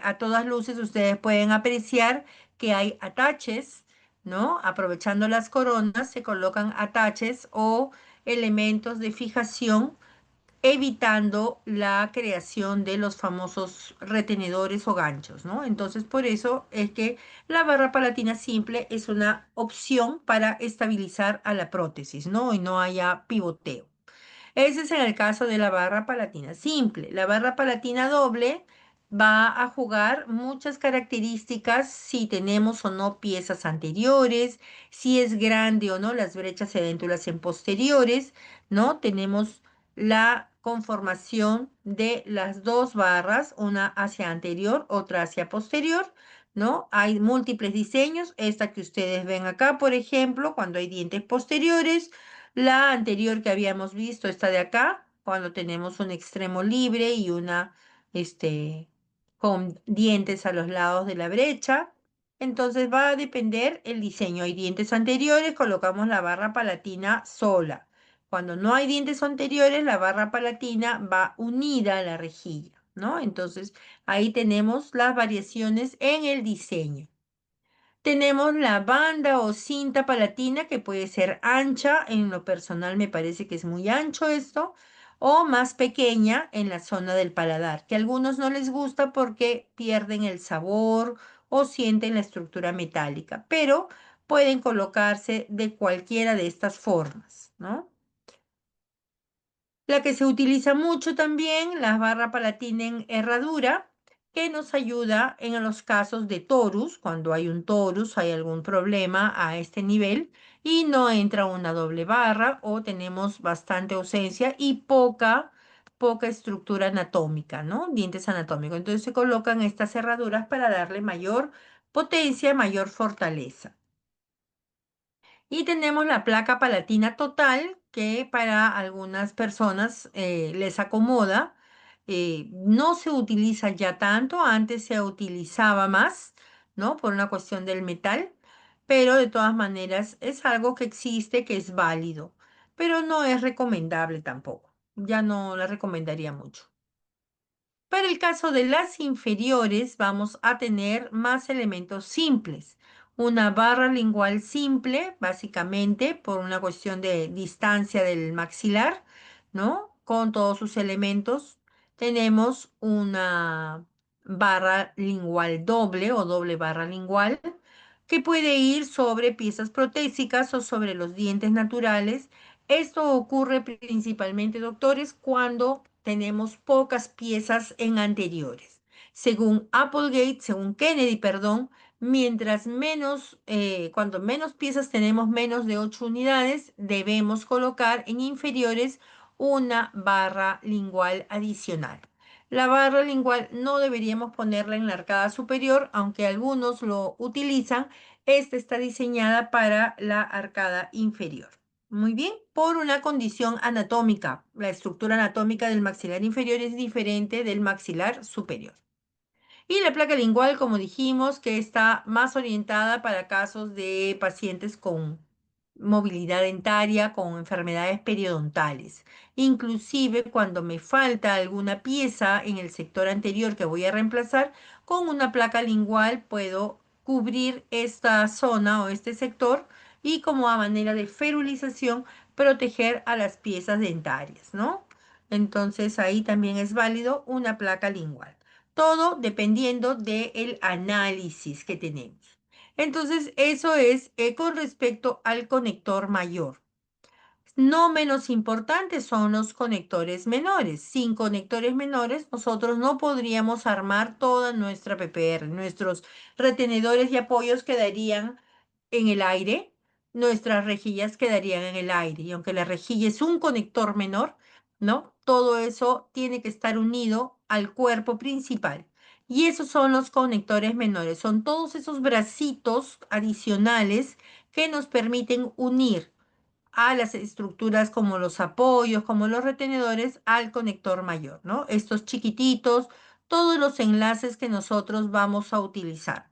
A todas luces ustedes pueden apreciar que hay ataches, ¿no? Aprovechando las coronas se colocan ataches o elementos de fijación, evitando la creación de los famosos retenedores o ganchos, ¿no? Entonces, por eso es que la barra palatina simple es una opción para estabilizar a la prótesis, ¿no? Y no haya pivoteo. Ese es en el caso de la barra palatina simple. La barra palatina doble va a jugar muchas características si tenemos o no piezas anteriores, si es grande o no las brechas edéntulas en posteriores, ¿no? Tenemos la conformación de las dos barras, una hacia anterior, otra hacia posterior, ¿no? Hay múltiples diseños, esta que ustedes ven acá, por ejemplo, cuando hay dientes posteriores, la anterior que habíamos visto, esta de acá, cuando tenemos un extremo libre y una, con dientes a los lados de la brecha. Entonces va a depender el diseño. Hay dientes anteriores, colocamos la barra palatina sola. Cuando no hay dientes anteriores, la barra palatina va unida a la rejilla, ¿no? Entonces ahí tenemos las variaciones en el diseño. Tenemos la banda o cinta palatina que puede ser ancha, en lo personal me parece que es muy ancho esto, o más pequeña en la zona del paladar, que a algunos no les gusta porque pierden el sabor o sienten la estructura metálica, pero pueden colocarse de cualquiera de estas formas, ¿no? La que se utiliza mucho también, la barra palatina en herradura, que nos ayuda en los casos de torus, cuando hay un torus, hay algún problema a este nivel y no entra una doble barra o tenemos bastante ausencia y poca estructura anatómica, ¿no? Dientes anatómicos. Entonces se colocan estas cerraduras para darle mayor potencia, mayor fortaleza. Y tenemos la placa palatina total, que para algunas personas les acomoda. No se utiliza ya tanto, antes se utilizaba más, ¿no? Por una cuestión del metal, pero de todas maneras es algo que existe, que es válido, pero no es recomendable tampoco. Ya no la recomendaría mucho. Para el caso de las inferiores, vamos a tener más elementos simples. Una barra lingual simple, básicamente por una cuestión de distancia del maxilar, ¿no? Con todos sus elementos. Tenemos una barra lingual doble o doble barra lingual que puede ir sobre piezas protésicas o sobre los dientes naturales. Esto ocurre principalmente, doctores, cuando tenemos pocas piezas en anteriores. Según Applegate, según Kennedy, perdón, cuanto menos piezas tenemos, menos de 8 unidades, debemos colocar en inferiores una barra lingual adicional. La barra lingual no deberíamos ponerla en la arcada superior, aunque algunos lo utilizan. Esta está diseñada para la arcada inferior. Muy bien, por una condición anatómica. La estructura anatómica del maxilar inferior es diferente del maxilar superior. Y la placa lingual, como dijimos, que está más orientada para casos de pacientes con movilidad dentaria, con enfermedades periodontales. Inclusive cuando me falta alguna pieza en el sector anterior que voy a reemplazar, con una placa lingual puedo cubrir esta zona o este sector y como a manera de ferulización proteger a las piezas dentarias, ¿no? Entonces ahí también es válido una placa lingual. Todo dependiendo del análisis que tenemos. Entonces, eso es con respecto al conector mayor. No menos importantes son los conectores menores. Sin conectores menores, nosotros no podríamos armar toda nuestra PPR. Nuestros retenedores y apoyos quedarían en el aire, nuestras rejillas quedarían en el aire. Y aunque la rejilla es un conector menor, ¿no? Todo eso tiene que estar unido al cuerpo principal. Y esos son los conectores menores. Son todos esos bracitos adicionales que nos permiten unir a las estructuras como los apoyos, como los retenedores, al conector mayor, ¿no? Estos chiquititos, todos los enlaces que nosotros vamos a utilizar.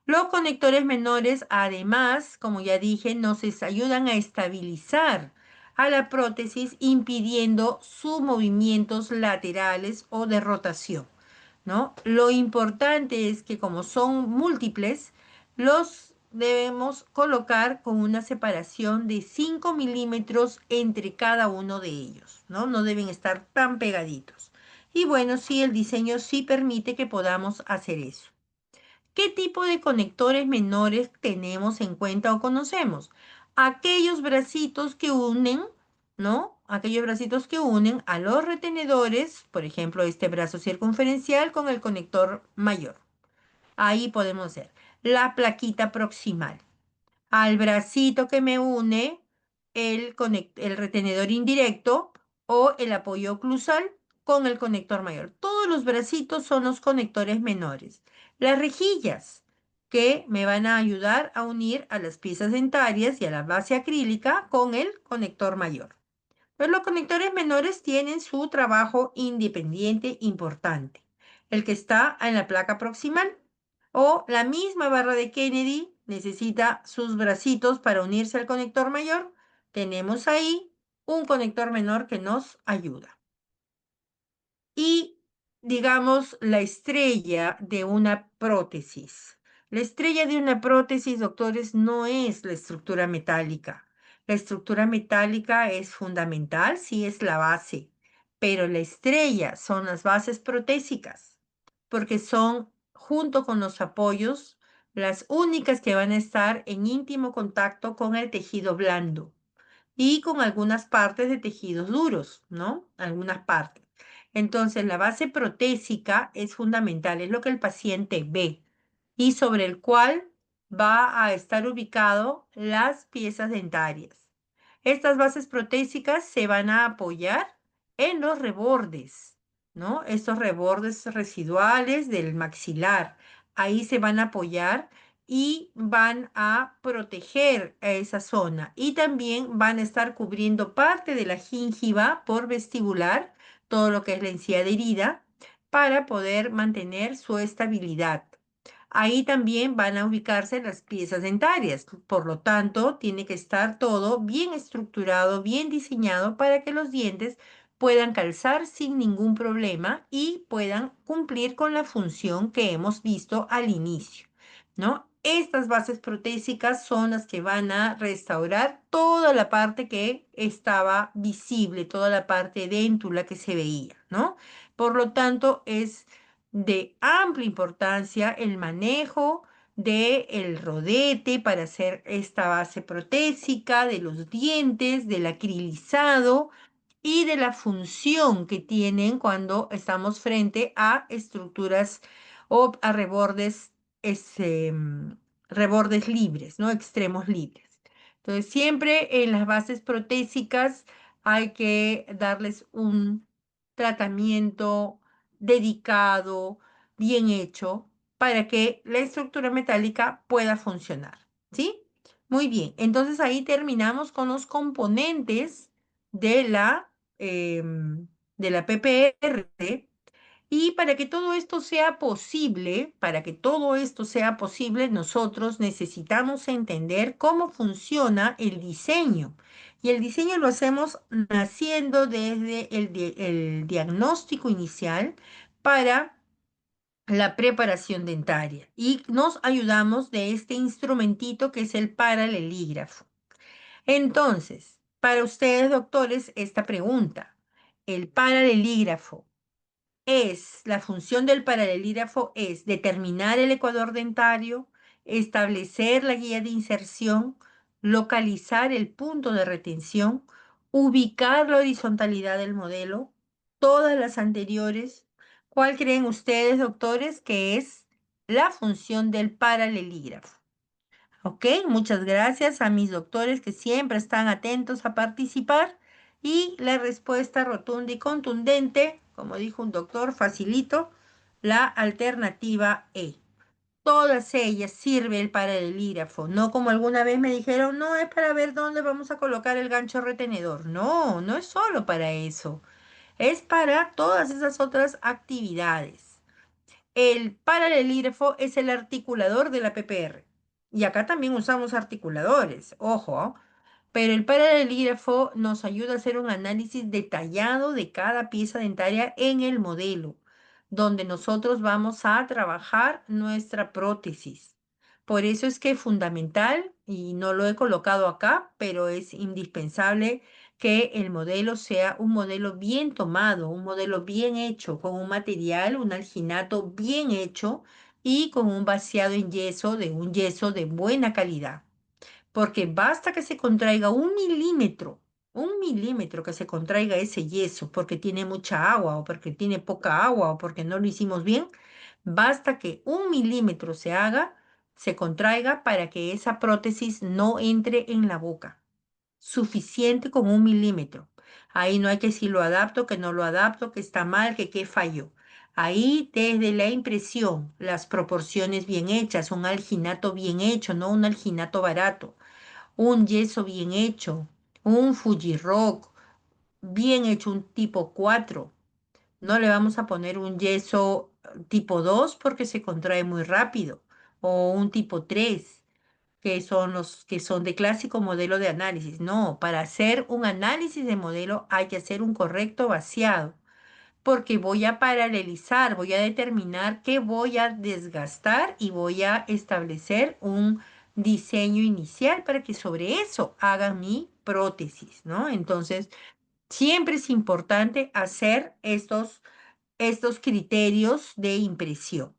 Los conectores menores, además, como ya dije, nos ayudan a estabilizar a la prótesis, impidiendo sus movimientos laterales o de rotación, ¿no? Lo importante es que como son múltiples, los debemos colocar con una separación de 5 milímetros entre cada uno de ellos, ¿no? No deben estar tan pegaditos. Y bueno, sí, el diseño sí permite que podamos hacer eso. ¿Qué tipo de conectores menores tenemos en cuenta o conocemos? Aquellos bracitos que unen, ¿no? Aquellos bracitos que unen a los retenedores, por ejemplo, este brazo circunferencial con el conector mayor. Ahí podemos ver la plaquita proximal al bracito que me une el retenedor indirecto o el apoyo oclusal con el conector mayor. Todos los bracitos son los conectores menores. Las rejillas que me van a ayudar a unir a las piezas dentarias y a la base acrílica con el conector mayor. Pero los conectores menores tienen su trabajo independiente importante. El que está en la placa proximal O la misma barra de Kennedy necesita sus bracitos para unirse al conector mayor. Tenemos ahí un conector menor que nos ayuda. Y digamos la estrella de una prótesis. La estrella de una prótesis, doctores, no es la estructura metálica. La estructura metálica es fundamental, sí es la base, pero la estrella son las bases protésicas, porque son, junto con los apoyos, las únicas que van a estar en íntimo contacto con el tejido blando y con algunas partes de tejidos duros, ¿no? Algunas partes. Entonces, la base protésica es fundamental, es lo que el paciente ve y sobre el cual va a estar ubicado las piezas dentarias. Estas bases protésicas se van a apoyar en los rebordes, ¿no? Estos rebordes residuales del maxilar. Ahí se van a apoyar y van a proteger a esa zona y también van a estar cubriendo parte de la gingiva por vestibular, todo lo que es la encía adherida, para poder mantener su estabilidad. Ahí también van a ubicarse las piezas dentarias, por lo tanto, tiene que estar todo bien estructurado, bien diseñado para que los dientes puedan calzar sin ningún problema y puedan cumplir con la función que hemos visto al inicio, ¿no? Estas bases protésicas son las que van a restaurar toda la parte que estaba visible, toda la parte déntula que se veía, ¿no? Por lo tanto, es de amplia importancia el manejo del rodete para hacer esta base protésica, de los dientes, del acrilizado y de la función que tienen cuando estamos frente a estructuras o a rebordes, rebordes libres, ¿no? Extremos libres. Entonces, siempre en las bases protésicas hay que darles un tratamiento dedicado, bien hecho, para que la estructura metálica pueda funcionar, ¿sí? Muy bien, entonces ahí terminamos con los componentes de de la PPR. Y para que todo esto sea posible, para que todo esto sea posible, nosotros necesitamos entender cómo funciona el diseño. Y el diseño lo hacemos naciendo desde el diagnóstico inicial para la preparación dentaria. Y nos ayudamos de este instrumentito que es el paralelígrafo. Entonces, para ustedes, doctores, esta pregunta. ¿El paralelígrafo la función del paralelígrafo es determinar el ecuador dentario, establecer la guía de inserción, localizar el punto de retención, ubicar la horizontalidad del modelo, todas las anteriores? ¿Cuál creen ustedes, doctores, que es la función del paralelígrafo? Ok, muchas gracias a mis doctores que siempre están atentos a participar. Y la respuesta rotunda y contundente, como dijo un doctor, facilito, la alternativa E. Todas ellas sirven para el paralelígrafo, no como alguna vez me dijeron, no es para ver dónde vamos a colocar el gancho retenedor. No, no es solo para eso, es para todas esas otras actividades. El paralelígrafo es el articulador de la PPR. Y acá también usamos articuladores, ojo, pero el paralelígrafo nos ayuda a hacer un análisis detallado de cada pieza dentaria en el modelo, donde nosotros vamos a trabajar nuestra prótesis. Por eso es que es fundamental, y no lo he colocado acá, pero es indispensable que el modelo sea un modelo bien tomado, un modelo bien hecho, con un material, un alginato bien hecho y con un vaciado en yeso de un yeso de buena calidad. Porque basta que se contraiga un milímetro que se contraiga ese yeso porque tiene mucha agua o porque tiene poca agua o porque no lo hicimos bien, basta que un milímetro se contraiga para que esa prótesis no entre en la boca. Suficiente con un milímetro. Ahí no hay que si lo adapto, que no lo adapto, que está mal, que qué falló. Ahí desde la impresión, las proporciones bien hechas, un alginato bien hecho, no un alginato barato, un yeso bien hecho, un Fujirock bien hecho, un tipo 4. No le vamos a poner un yeso tipo 2 porque se contrae muy rápido. o un tipo 3, que son los que son de clásico modelo de análisis. No, para hacer un análisis de modelo hay que hacer un correcto vaciado, porque voy a paralelizar, voy a determinar qué voy a desgastar y voy a establecer un diseño inicial para que sobre eso haga mi prótesis, ¿no? Entonces, siempre es importante hacer estos criterios de impresión.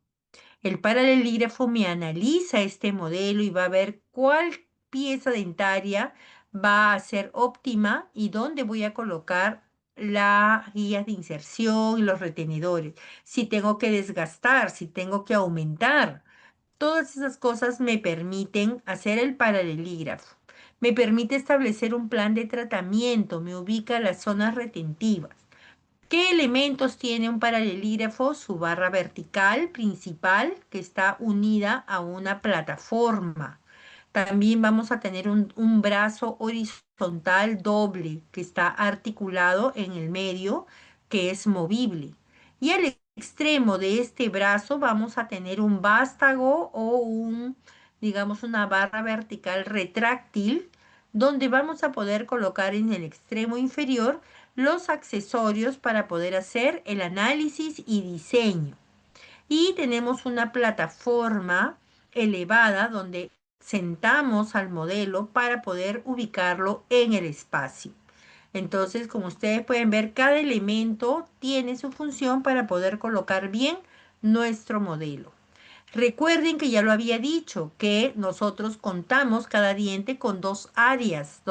El paralelígrafo me analiza este modelo y va a ver cuál pieza dentaria va a ser óptima y dónde voy a colocar las guías de inserción y los retenedores. Si tengo que desgastar, si tengo que aumentar. Todas esas cosas me permiten hacer el paralelígrafo. Me permite establecer un plan de tratamiento, me ubica las zonas retentivas. ¿Qué elementos tiene un paralelígrafo? Su barra vertical principal, que está unida a una plataforma. También vamos a tener un brazo horizontal doble que está articulado en el medio, que es movible. Y al extremo de este brazo vamos a tener un vástago o digamos, una barra vertical retráctil, donde vamos a poder colocar en el extremo inferior los accesorios para poder hacer el análisis y diseño. Y tenemos una plataforma elevada donde sentamos al modelo para poder ubicarlo en el espacio. Entonces, como ustedes pueden ver, cada elemento tiene su función para poder colocar bien nuestro modelo. Recuerden que ya lo había dicho, que nosotros contamos cada diente con dos áreas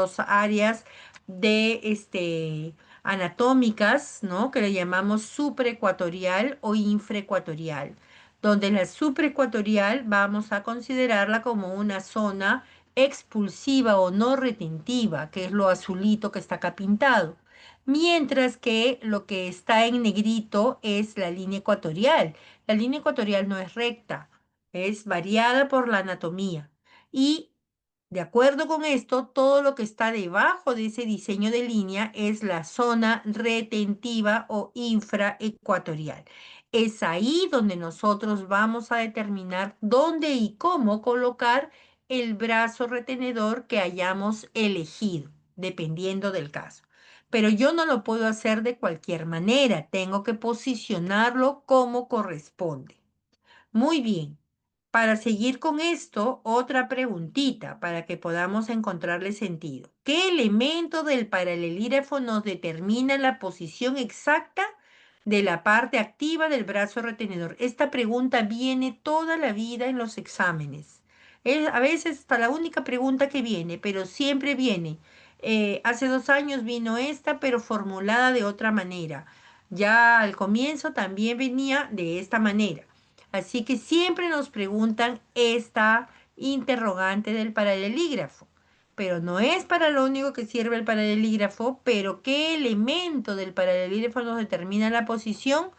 de anatómicas, ¿no? Que le llamamos supraecuatorial o infraecuatorial, donde la supraecuatorial vamos a considerarla como una zona expulsiva o no retentiva, que es lo azulito que está acá pintado. Mientras que lo que está en negrito es la línea ecuatorial. La línea ecuatorial no es recta, es variada por la anatomía. Y de acuerdo con esto, todo lo que está debajo de ese diseño de línea es la zona retentiva o infraecuatorial. Es ahí donde nosotros vamos a determinar dónde y cómo colocar el brazo retenedor que hayamos elegido, dependiendo del caso. Pero yo no lo puedo hacer de cualquier manera, tengo que posicionarlo como corresponde. Muy bien. Para seguir con esto, otra preguntita para que podamos encontrarle sentido. ¿Qué elemento del paralelígrafo nos determina la posición exacta de la parte activa del brazo retenedor? Esta pregunta viene toda la vida en los exámenes. Es a veces hasta la única pregunta que viene, pero siempre viene. Hace 2 años vino esta, pero formulada de otra manera. Ya al comienzo también venía de esta manera. Así que siempre nos preguntan esta interrogante del paralelígrafo. Pero no es para lo único que sirve el paralelígrafo, pero ¿qué elemento del paralelígrafo nos determina la posición?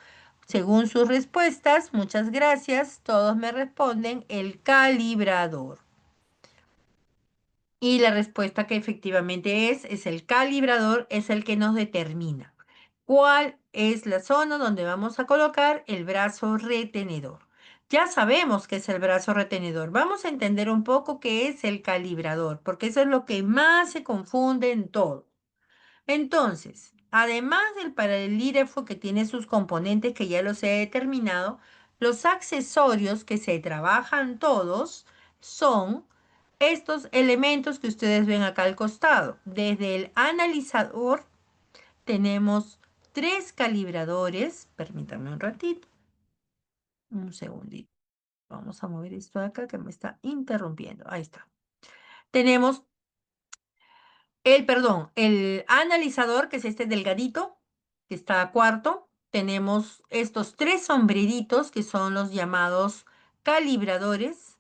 Según sus respuestas, muchas gracias, todos me responden el calibrador. Y la respuesta que efectivamente es el calibrador, es el que nos determina cuál es la zona donde vamos a colocar el brazo retenedor. Ya sabemos qué es el brazo retenedor. Vamos a entender un poco qué es el calibrador, porque eso es lo que más se confunde en todo. Entonces, además del paralelígrafo que tiene sus componentes que ya los he determinado, los accesorios que se trabajan todos son estos elementos que ustedes ven acá al costado. Desde el analizador tenemos 3 calibradores. Permítanme un ratito, un segundito. Vamos a mover esto de acá que me está interrumpiendo. Ahí está. Tenemos el analizador, que es este delgadito, que está a cuarto. Tenemos estos 3 sombreritos, que son los llamados calibradores.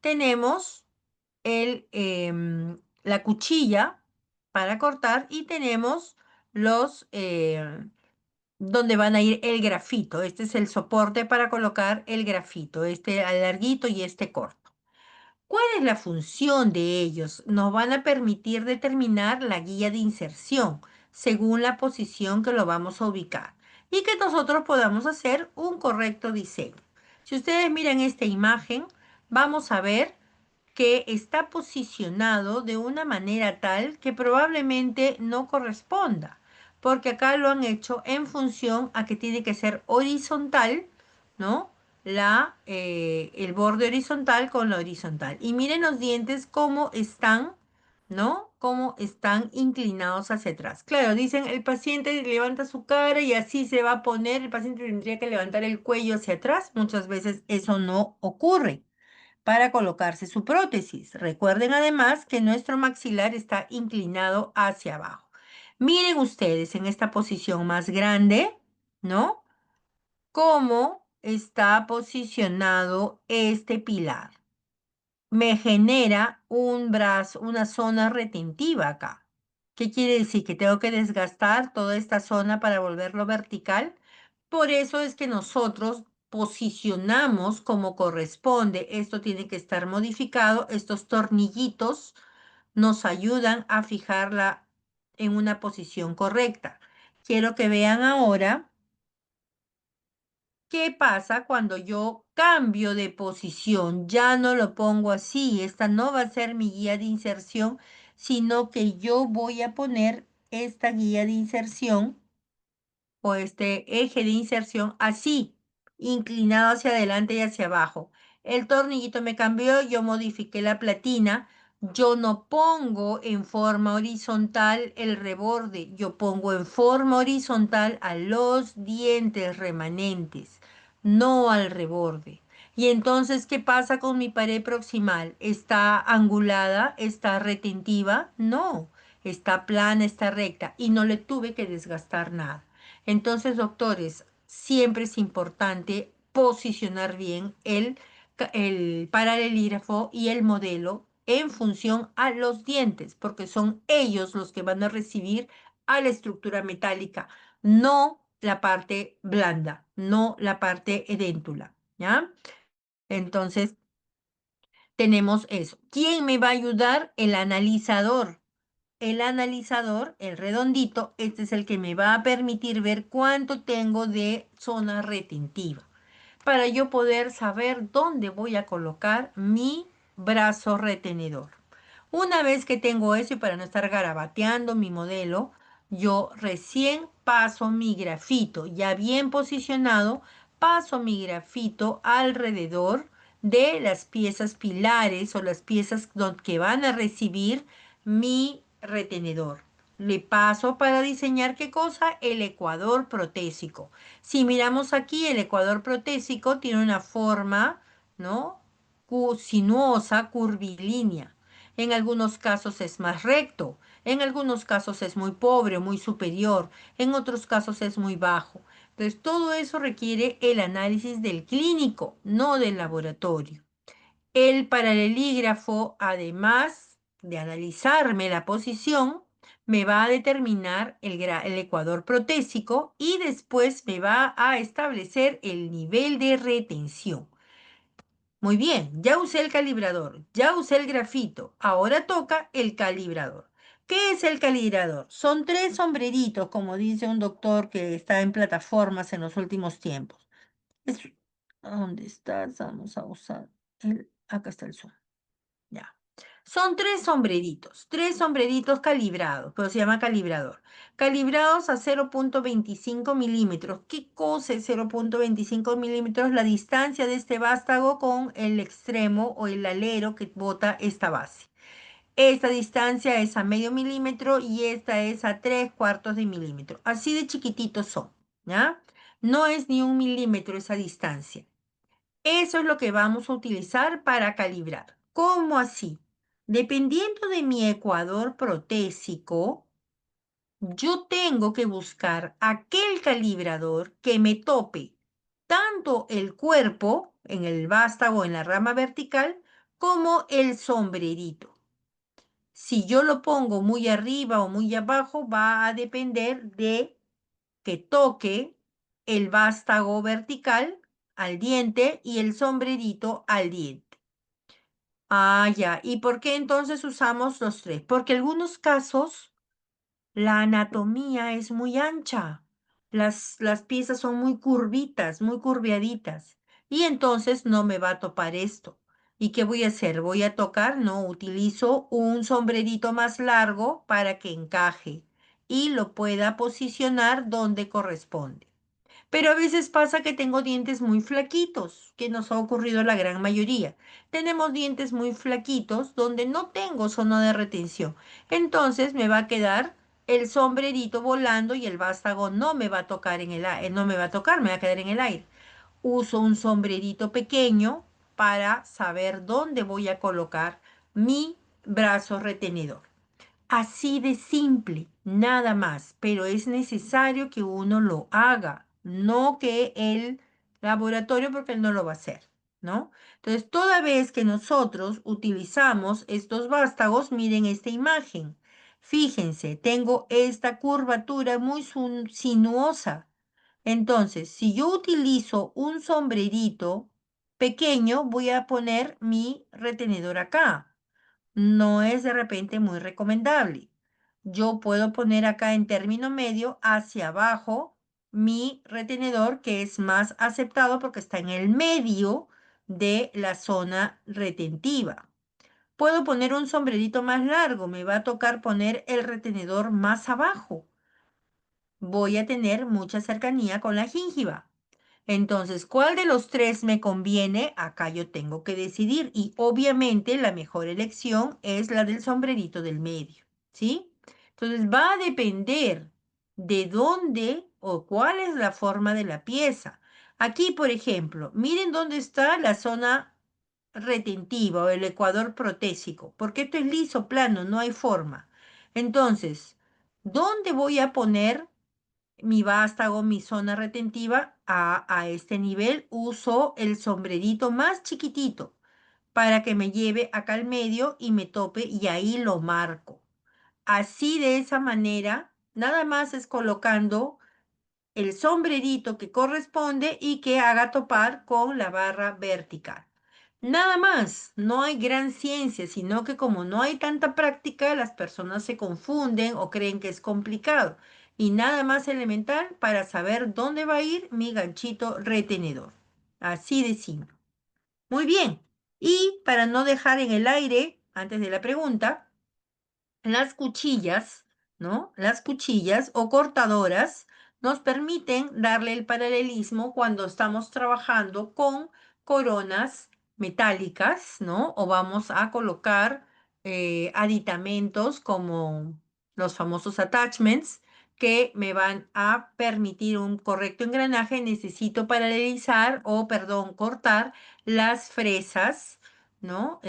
Tenemos la cuchilla para cortar y tenemos los donde van a ir el grafito. Este es el soporte para colocar el grafito, este larguito y este corto. ¿Cuál es la función de ellos? Nos van a permitir determinar la guía de inserción según la posición que lo vamos a ubicar y que nosotros podamos hacer un correcto diseño. Si ustedes miran esta imagen, vamos a ver que está posicionado de una manera tal que probablemente no corresponda, porque acá lo han hecho en función a que tiene que ser horizontal, ¿no? El borde horizontal con la horizontal. Y miren los dientes cómo están, ¿no? Cómo están inclinados hacia atrás. Claro, dicen, el paciente levanta su cara y así se va a poner, el paciente tendría que levantar el cuello hacia atrás. Muchas veces eso no ocurre para colocarse su prótesis. Recuerden además que nuestro maxilar está inclinado hacia abajo. Miren ustedes en esta posición más grande, ¿no? Cómo está posicionado este pilar. Me genera un brazo, una zona retentiva acá. ¿Qué quiere decir? Que tengo que desgastar toda esta zona para volverlo vertical. Por eso es que nosotros posicionamos como corresponde. Esto tiene que estar modificado. Estos tornillitos nos ayudan a fijarla en una posición correcta. Quiero que vean ahora qué pasa cuando yo cambio de posición. Ya no lo pongo así. Esta no va a ser mi guía de inserción, sino que yo voy a poner esta guía de inserción o este eje de inserción así, inclinado hacia adelante y hacia abajo. El tornillito me cambió, yo modifiqué la platina. Yo no pongo en forma horizontal el reborde, yo pongo en forma horizontal a los dientes remanentes, no al reborde. Y entonces, ¿qué pasa con mi pared proximal? ¿Está angulada? ¿Está retentiva? No, está plana, está recta y no le tuve que desgastar nada. Entonces, doctores, siempre es importante posicionar bien el paralelígrafo y el modelo en función a los dientes, porque son ellos los que van a recibir a la estructura metálica, no la parte blanda, no la parte edéntula, ¿ya? Entonces, tenemos eso. ¿Quién me va a ayudar? El analizador. El analizador, el redondito, este es el que me va a permitir ver cuánto tengo de zona retentiva para yo poder saber dónde voy a colocar mi brazo retenedor. Una vez que tengo eso y para no estar garabateando mi modelo, yo recién paso mi grafito, ya bien posicionado, paso mi grafito alrededor de las piezas pilares o las piezas que van a recibir mi retenedor. Le paso para diseñar qué cosa? El ecuador protésico. Si miramos aquí, el ecuador protésico tiene una forma, ¿no? Sinuosa, curvilínea. En algunos casos es más recto, en algunos casos es muy pobre, muy superior, en otros casos es muy bajo. Entonces, todo eso requiere el análisis del clínico, no del laboratorio. El paralelígrafo, además de analizarme la posición, me va a determinar el ecuador protésico y después me va a establecer el nivel de retención. Muy bien, ya usé el calibrador, ya usé el grafito, ahora toca el calibrador. ¿Qué es el calibrador? Son tres sombreritos, como dice un doctor que está en plataformas en los últimos tiempos. Es- ¿Dónde estás? Vamos a usar acá está el zoom. Ya. Son tres sombreritos calibrados, pero se llama calibrador. Calibrados a 0,25 milímetros. ¿Qué cosa es 0,25 milímetros? La distancia de este vástago con el extremo o el alero que bota esta base. Esta distancia es a medio milímetro y esta es a 3/4 de milímetro. Así de chiquititos son, ¿ya? No es ni 1 milímetro esa distancia. Eso es lo que vamos a utilizar para calibrar. ¿Cómo así? Dependiendo de mi ecuador protésico, yo tengo que buscar aquel calibrador que me tope tanto el cuerpo en el vástago, en la rama vertical, como el sombrerito. Si yo lo pongo muy arriba o muy abajo, va a depender de que toque el vástago vertical al diente y el sombrerito al diente. Ah, ya. ¿Y por qué entonces usamos los tres? Porque en algunos casos la anatomía es muy ancha. Las piezas son muy curvitas, muy curviaditas. Y entonces no me va a topar esto. ¿Y qué voy a hacer? Voy a tocar, no, utilizo un sombrerito más largo para que encaje y lo pueda posicionar donde corresponde. Pero a veces pasa que tengo dientes muy flaquitos, que nos ha ocurrido a la gran mayoría. Tenemos dientes muy flaquitos donde no tengo zona de retención. Entonces me va a quedar el sombrerito volando y el vástago no me va a tocar en el aire, no me va a tocar, me va a quedar en el aire. Uso un sombrerito pequeño para saber dónde voy a colocar mi brazo retenedor. Así de simple, nada más, pero es necesario que uno lo haga, no que el laboratorio, porque él no lo va a hacer, ¿no? Entonces, toda vez que nosotros utilizamos estos vástagos, miren esta imagen. Fíjense, tengo esta curvatura muy sinuosa. Entonces, si yo utilizo un sombrerito pequeño, voy a poner mi retenedor acá. No es de repente muy recomendable. Yo puedo poner acá en término medio hacia abajo mi retenedor, que es más aceptado porque está en el medio de la zona retentiva. Puedo poner un sombrerito más largo, me va a tocar poner el retenedor más abajo. Voy a tener mucha cercanía con la gingiva. Entonces, ¿cuál de los tres me conviene? Acá yo tengo que decidir y obviamente la mejor elección es la del sombrerito del medio, ¿sí? Entonces, va a depender de dónde o cuál es la forma de la pieza. Aquí, por ejemplo, miren dónde está la zona retentiva o el ecuador protésico, porque esto es liso, plano, no hay forma. Entonces, ¿dónde voy a poner mi vástago, mi zona retentiva a este nivel? Uso el sombrerito más chiquitito para que me lleve acá al medio y me tope y ahí lo marco. Así de esa manera, nada más es colocando el sombrerito que corresponde y que haga topar con la barra vertical. Nada más, no hay gran ciencia, sino que como no hay tanta práctica, las personas se confunden o creen que es complicado. Y nada más elemental para saber dónde va a ir mi ganchito retenedor. Así de simple. Muy bien. Y para no dejar en el aire, antes de la pregunta, las cuchillas, ¿no? Las cuchillas o cortadoras nos permiten darle el paralelismo cuando estamos trabajando con coronas metálicas, ¿no? O vamos a colocar aditamentos como los famosos attachments que me van a permitir un correcto engranaje. Necesito paralelizar o, perdón, cortar las fresas, ¿no?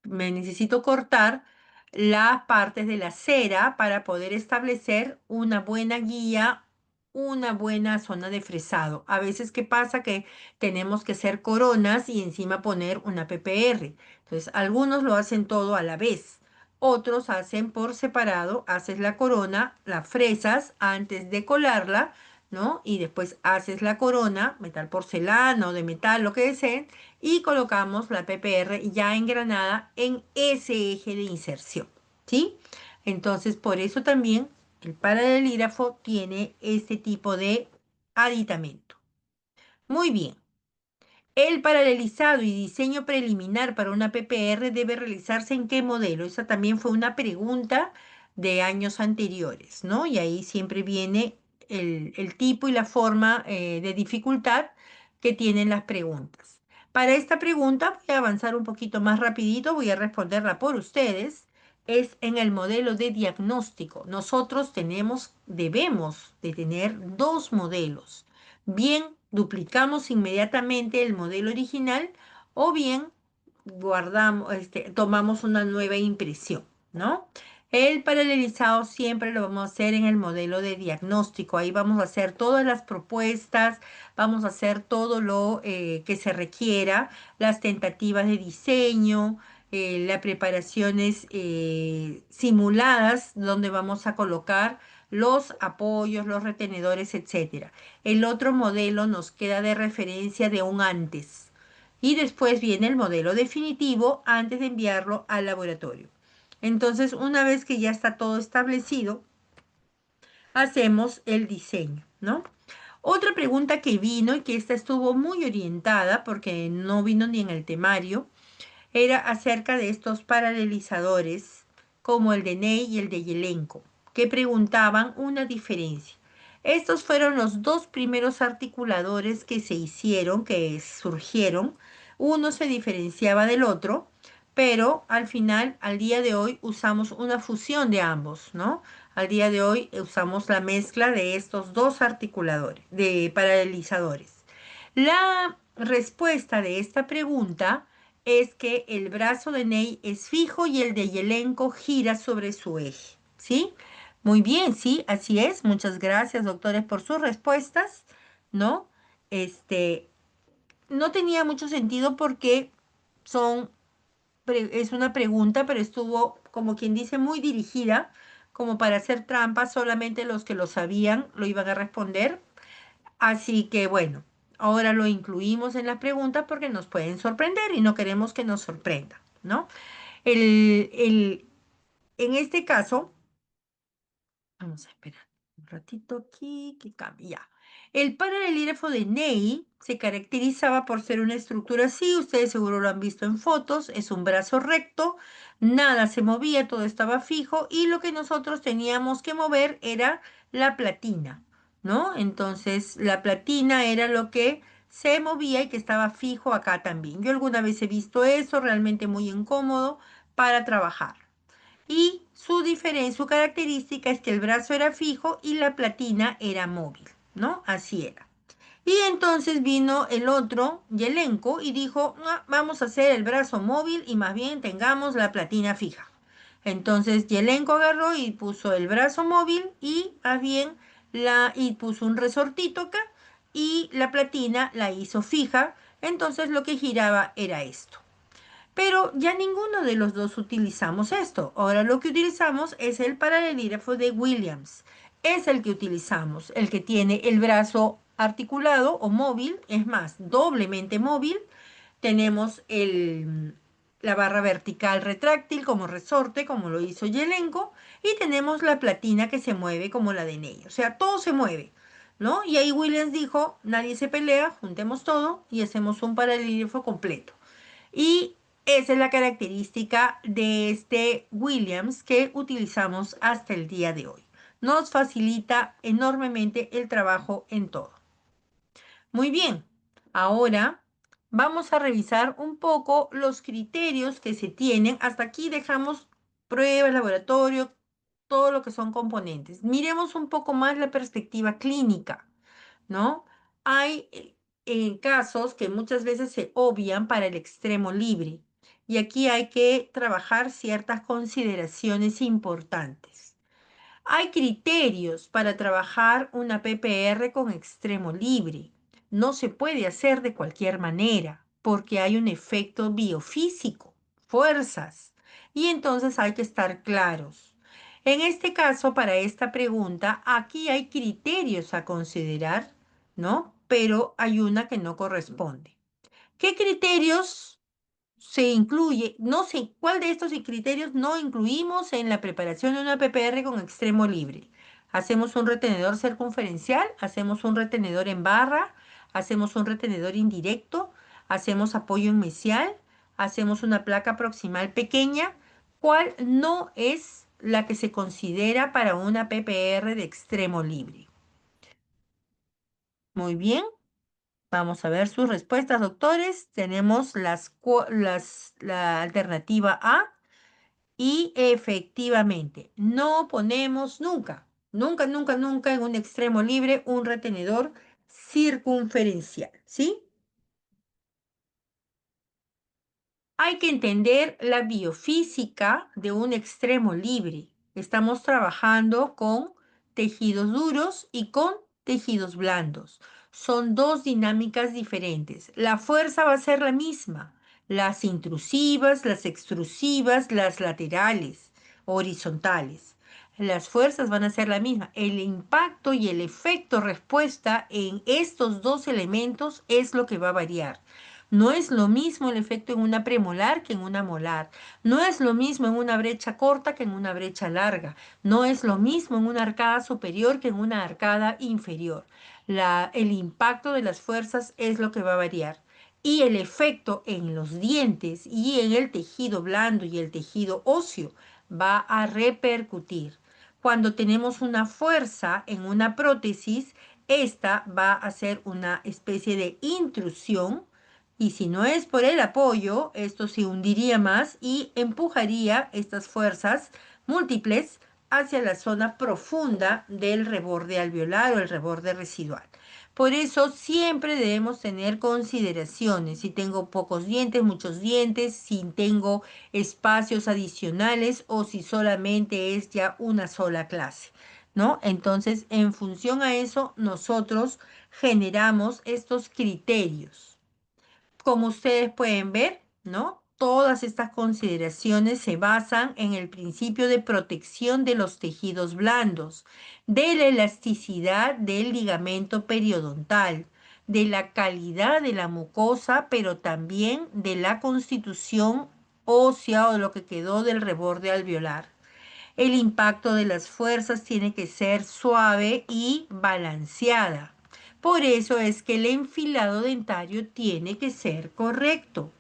Me necesito cortar las partes de la cera para poder establecer una buena guía, una buena zona de fresado. A veces, ¿qué pasa? Que tenemos que hacer coronas y encima poner una PPR. Entonces, algunos lo hacen todo a la vez. Otros hacen por separado, haces la corona, la fresas antes de colarla, ¿no? Y después haces la corona, metal porcelana o de metal, lo que deseen, y colocamos la PPR ya engranada en ese eje de inserción, ¿sí? Entonces, por eso también el paralelígrafo tiene este tipo de aditamento. Muy bien. El paralelizado y diseño preliminar para una PPR debe realizarse ¿en qué modelo? Esa también fue una pregunta de años anteriores, ¿no? Y ahí siempre viene el tipo y la forma de dificultad que tienen las preguntas. Para esta pregunta voy a avanzar un poquito más rapidito, voy a responderla por ustedes. Es en el modelo de diagnóstico. Nosotros debemos de tener dos modelos. Bien, duplicamos inmediatamente el modelo original o bien tomamos una nueva impresión, ¿no? El paralelizado siempre lo vamos a hacer en el modelo de diagnóstico. Ahí vamos a hacer todas las propuestas, vamos a hacer todo lo que se requiera, las tentativas de diseño, las preparaciones simuladas, donde vamos a colocar los apoyos, los retenedores, etcétera. El otro modelo nos queda de referencia de un antes. Y después viene el modelo definitivo antes de enviarlo al laboratorio. Entonces, una vez que ya está todo establecido, hacemos el diseño, ¿no? Otra pregunta que vino y que esta estuvo muy orientada porque no vino ni en el temario era acerca de estos paralelizadores como el de Ney y el de Yelenko, que preguntaban una diferencia. Estos fueron los dos primeros articuladores que se hicieron, que surgieron. Uno se diferenciaba del otro, pero al final, al día de hoy, usamos una fusión de ambos, ¿no? Al día de hoy usamos la mezcla de estos dos articuladores, de paralelizadores. La respuesta de esta pregunta es que el brazo de Ney es fijo y el de Yelenko gira sobre su eje, ¿sí? Muy bien, sí, así es. Muchas gracias, doctores, por sus respuestas, ¿no? Este, no tenía mucho sentido porque son, es una pregunta, pero estuvo, como quien dice, muy dirigida, como para hacer trampa, solamente los que lo sabían lo iban a responder. Así que bueno, ahora lo incluimos en las preguntas porque nos pueden sorprender y no queremos que nos sorprenda, ¿no? El, el, en este caso, vamos a esperar un ratito aquí que cambie ya. El paralelígrafo de Ney se caracterizaba por ser una estructura así, ustedes seguro lo han visto en fotos, es un brazo recto, nada se movía, todo estaba fijo y lo que nosotros teníamos que mover era la platina, ¿no? Entonces la platina era lo que se movía y que estaba fijo acá también. Yo alguna vez he visto eso, realmente muy incómodo para trabajar. Y su diferencia, su característica es que el brazo era fijo y la platina era móvil, ¿no? Así era. Y entonces vino el otro, Yelenko, y dijo, "Ah, vamos a hacer el brazo móvil y más bien tengamos la platina fija". Entonces Yelenko agarró y puso el brazo móvil y más bien y puso un resortito acá y la platina la hizo fija. Entonces lo que giraba era esto. Pero ya ninguno de los dos utilizamos esto. Ahora lo que utilizamos es el paralelígrafo de Williams. Es el que utilizamos, el que tiene el brazo articulado o móvil, es más, doblemente móvil. Tenemos la barra vertical retráctil como resorte, como lo hizo Yelenko, y tenemos la platina que se mueve como la de Ney. O sea, todo se mueve, ¿no? Y ahí Williams dijo, nadie se pelea, juntemos todo y hacemos un paralelígrafo completo. Y esa es la característica de este Williams que utilizamos hasta el día de hoy. Nos facilita enormemente el trabajo en todo. Muy bien, ahora vamos a revisar un poco los criterios que se tienen. Hasta aquí dejamos pruebas, laboratorio, todo lo que son componentes. Miremos un poco más la perspectiva clínica, ¿no? Hay casos que muchas veces se obvian para el extremo libre y aquí hay que trabajar ciertas consideraciones importantes. Hay criterios para trabajar una PPR con extremo libre. No se puede hacer de cualquier manera porque hay un efecto biofísico, fuerzas, y entonces hay que estar claros. En este caso, para esta pregunta, aquí hay criterios a considerar, ¿no? Pero hay una que no corresponde. ¿Qué criterios se incluye? No sé cuál de estos criterios no incluimos en la preparación de una PPR con extremo libre. Hacemos un retenedor circunferencial, hacemos un retenedor en barra, hacemos un retenedor indirecto, hacemos apoyo en mesial, hacemos una placa proximal pequeña. ¿Cuál no es la que se considera para una PPR de extremo libre? Muy bien. Vamos a ver sus respuestas, doctores. Tenemos la alternativa A y efectivamente, no ponemos nunca, nunca, nunca, nunca en un extremo libre un retenedor circunferencial, ¿sí? Hay que entender la biofísica de un extremo libre. Estamos trabajando con tejidos duros y con tejidos blandos. Son dos dinámicas diferentes. La fuerza va a ser la misma. Las intrusivas, las extrusivas, las laterales, horizontales. Las fuerzas van a ser la misma. El impacto y el efecto respuesta en estos dos elementos es lo que va a variar. No es lo mismo el efecto en una premolar que en una molar. No es lo mismo en una brecha corta que en una brecha larga. No es lo mismo en una arcada superior que en una arcada inferior. El impacto de las fuerzas es lo que va a variar. Y el efecto en los dientes y en el tejido blando y el tejido óseo va a repercutir. Cuando tenemos una fuerza en una prótesis, esta va a ser una especie de intrusión y si no es por el apoyo, esto se hundiría más y empujaría estas fuerzas múltiples hacia la zona profunda del reborde alveolar o el reborde residual. Por eso siempre debemos tener consideraciones. Si tengo pocos dientes, muchos dientes, si tengo espacios adicionales o si solamente es ya una sola clase, ¿no? Entonces, en función a eso, nosotros generamos estos criterios. Como ustedes pueden ver, ¿no? Todas estas consideraciones se basan en el principio de protección de los tejidos blandos, de la elasticidad del ligamento periodontal, de la calidad de la mucosa, pero también de la constitución ósea o de lo que quedó del reborde alveolar. El impacto de las fuerzas tiene que ser suave y balanceada. Por eso es que el enfilado dentario tiene que ser correcto.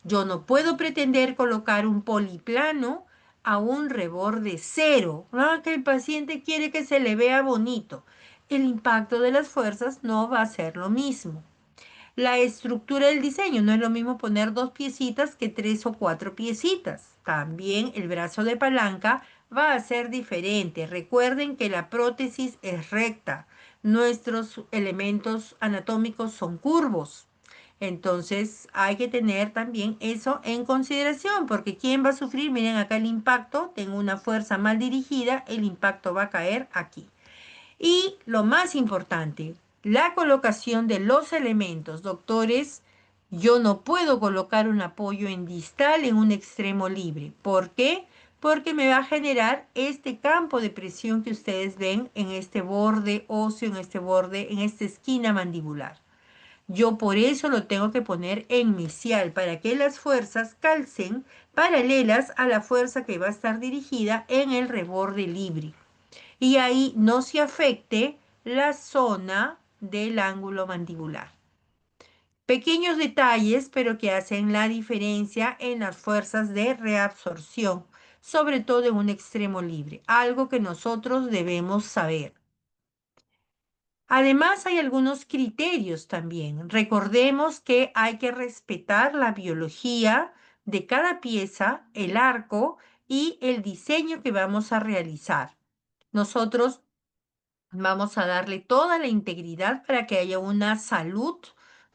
Yo no puedo pretender colocar un poliplano a un reborde cero. Que el paciente quiere que se le vea bonito. El impacto de las fuerzas no va a ser lo mismo. La estructura del diseño no es lo mismo poner dos piecitas que tres o cuatro piecitas. También el brazo de palanca va a ser diferente. Recuerden que la prótesis es recta. Nuestros elementos anatómicos son curvos. Entonces hay que tener también eso en consideración, porque ¿quién va a sufrir? Miren acá el impacto, tengo una fuerza mal dirigida, el impacto va a caer aquí. Y lo más importante, la colocación de los elementos. Doctores, yo no puedo colocar un apoyo en distal en un extremo libre. ¿Por qué? Porque me va a generar este campo de presión que ustedes ven en este borde óseo, en este borde, en esta esquina mandibular. Yo por eso lo tengo que poner en misial para que las fuerzas calcen paralelas a la fuerza que va a estar dirigida en el reborde libre y ahí no se afecte la zona del ángulo mandibular. Pequeños detalles, pero que hacen la diferencia en las fuerzas de reabsorción, sobre todo en un extremo libre, algo que nosotros debemos saber. Además, hay algunos criterios también. Recordemos que hay que respetar la biología de cada pieza, el arco y el diseño que vamos a realizar. Nosotros vamos a darle toda la integridad para que haya una salud,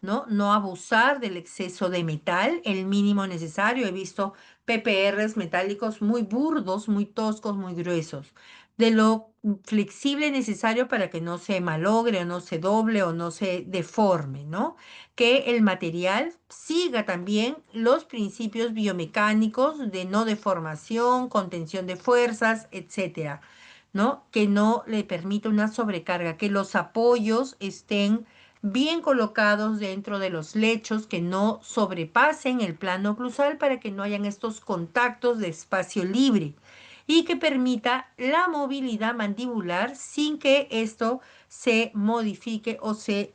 ¿no? No abusar del exceso de metal, el mínimo necesario. He visto PPRs metálicos muy burdos, muy toscos, muy gruesos. De lo flexible necesario para que no se malogre o no se doble o no se deforme, ¿no? Que el material siga también los principios biomecánicos de no deformación, contención de fuerzas, etcétera. ¿No? Que no le permita una sobrecarga, que los apoyos estén bien colocados dentro de los lechos, que no sobrepasen el plano oclusal para que no hayan estos contactos de espacio libre y que permita la movilidad mandibular sin que esto se modifique o se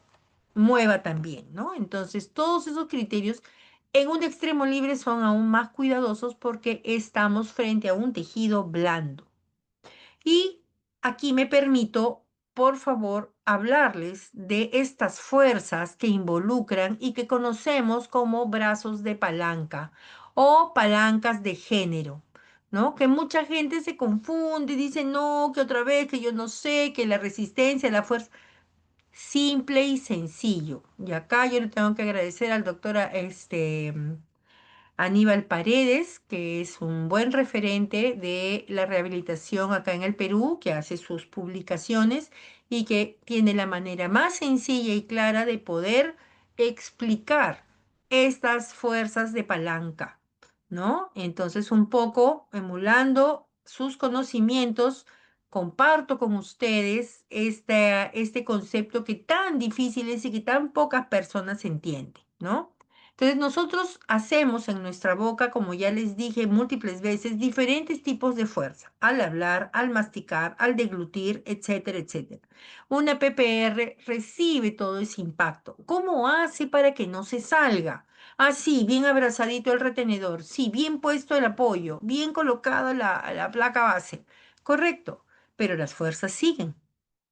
mueva también, ¿no? Entonces, todos esos criterios en un extremo libre son aún más cuidadosos porque estamos frente a un tejido blando. Y aquí me permito, por favor, hablarles de estas fuerzas que involucran y que conocemos como brazos de palanca o palancas de género, ¿no? Que mucha gente se confunde y dice, no, que otra vez, que yo no sé, que la resistencia, la fuerza, simple y sencillo. Y acá yo le tengo que agradecer al doctor, Aníbal Paredes, que es un buen referente de la rehabilitación acá en el Perú, que hace sus publicaciones y que tiene la manera más sencilla y clara de poder explicar estas fuerzas de palanca, ¿no? Entonces, un poco emulando sus conocimientos, comparto con ustedes este concepto que tan difícil es y que tan pocas personas entienden, ¿no? Entonces nosotros hacemos en nuestra boca, como ya les dije múltiples veces, diferentes tipos de fuerza, al hablar, al masticar, al deglutir, etcétera, etcétera. Una PPR recibe todo ese impacto. ¿Cómo hace para que no se salga? Así, bien abrazadito el retenedor, sí, bien puesto el apoyo, bien colocada la placa base. Correcto, pero las fuerzas siguen,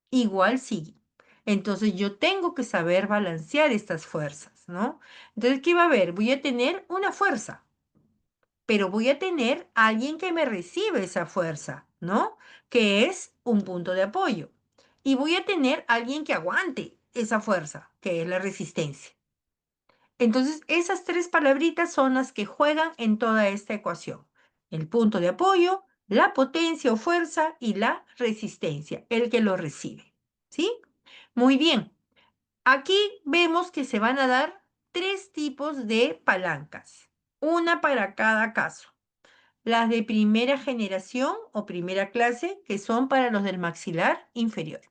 igual siguen. Entonces yo tengo que saber balancear estas fuerzas, ¿no? Entonces, ¿qué va a haber? Voy a tener una fuerza, pero voy a tener alguien que me recibe esa fuerza, ¿no? Que es un punto de apoyo. Y voy a tener alguien que aguante esa fuerza, que es la resistencia. Entonces, esas tres palabritas son las que juegan en toda esta ecuación. El punto de apoyo, la potencia o fuerza y la resistencia, el que lo recibe. ¿Sí? Muy bien. Aquí vemos que se van a dar tres tipos de palancas, una para cada caso. Las de primera generación o primera clase, que son para los del maxilar inferior.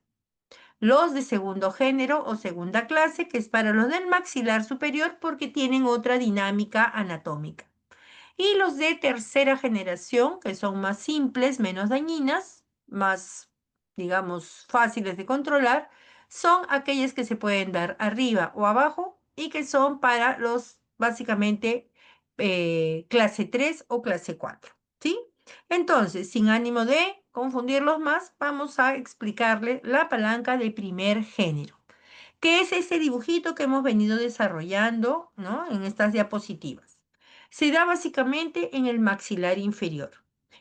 Los de segundo género o segunda clase, que es para los del maxilar superior porque tienen otra dinámica anatómica. Y los de tercera generación, que son más simples, menos dañinas, más, digamos, fáciles de controlar, son aquellas que se pueden dar arriba o abajo y que son para los, básicamente, clase 3 o clase 4. ¿Sí? Entonces, sin ánimo de confundirlos más, vamos a explicarle la palanca de primer género, que es ese dibujito que hemos venido desarrollando, ¿no? En estas diapositivas. Se da básicamente en el maxilar inferior.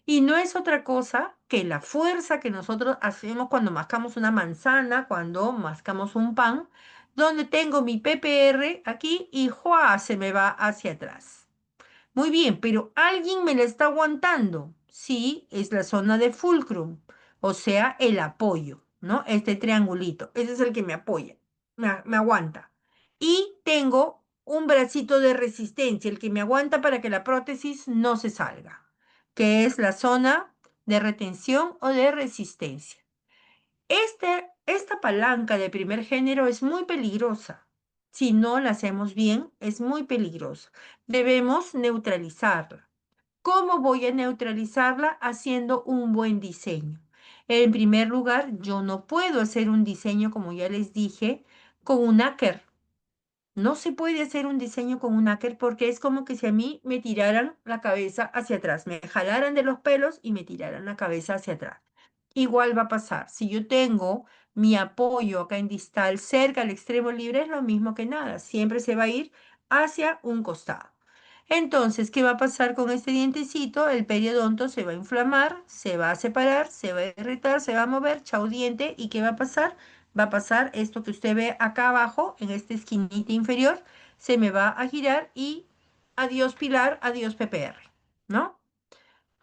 Y no es otra cosa que la fuerza que nosotros hacemos cuando mascamos una manzana, cuando mascamos un pan, donde tengo mi PPR aquí y ¡juá! Se me va hacia atrás. Muy bien, pero alguien me la está aguantando. Sí, es la zona de fulcrum, o sea, el apoyo, ¿no? Este triangulito, ese es el que me apoya, me aguanta. Y tengo un bracito de resistencia, el que me aguanta para que la prótesis no se salga, que es la zona de retención o de resistencia. Esta palanca de primer género es muy peligrosa. Si no la hacemos bien, es muy peligrosa. Debemos neutralizarla. ¿Cómo voy a neutralizarla? Haciendo un buen diseño. En primer lugar, yo no puedo hacer un diseño, como ya les dije, con un áker. No se puede hacer un diseño con un áker porque es como que si a mí me tiraran la cabeza hacia atrás, me jalaran de los pelos y me tiraran la cabeza hacia atrás. Igual va a pasar. Si yo tengo mi apoyo acá en distal cerca al extremo libre, es lo mismo que nada. Siempre se va a ir hacia un costado. Entonces, ¿qué va a pasar con este dientecito? El periodonto se va a inflamar, se va a separar, se va a irritar, se va a mover, chau diente. ¿Y qué va a pasar? Va a pasar esto que usted ve acá abajo, en esta esquinita inferior, se me va a girar y adiós pilar, adiós PPR, ¿no?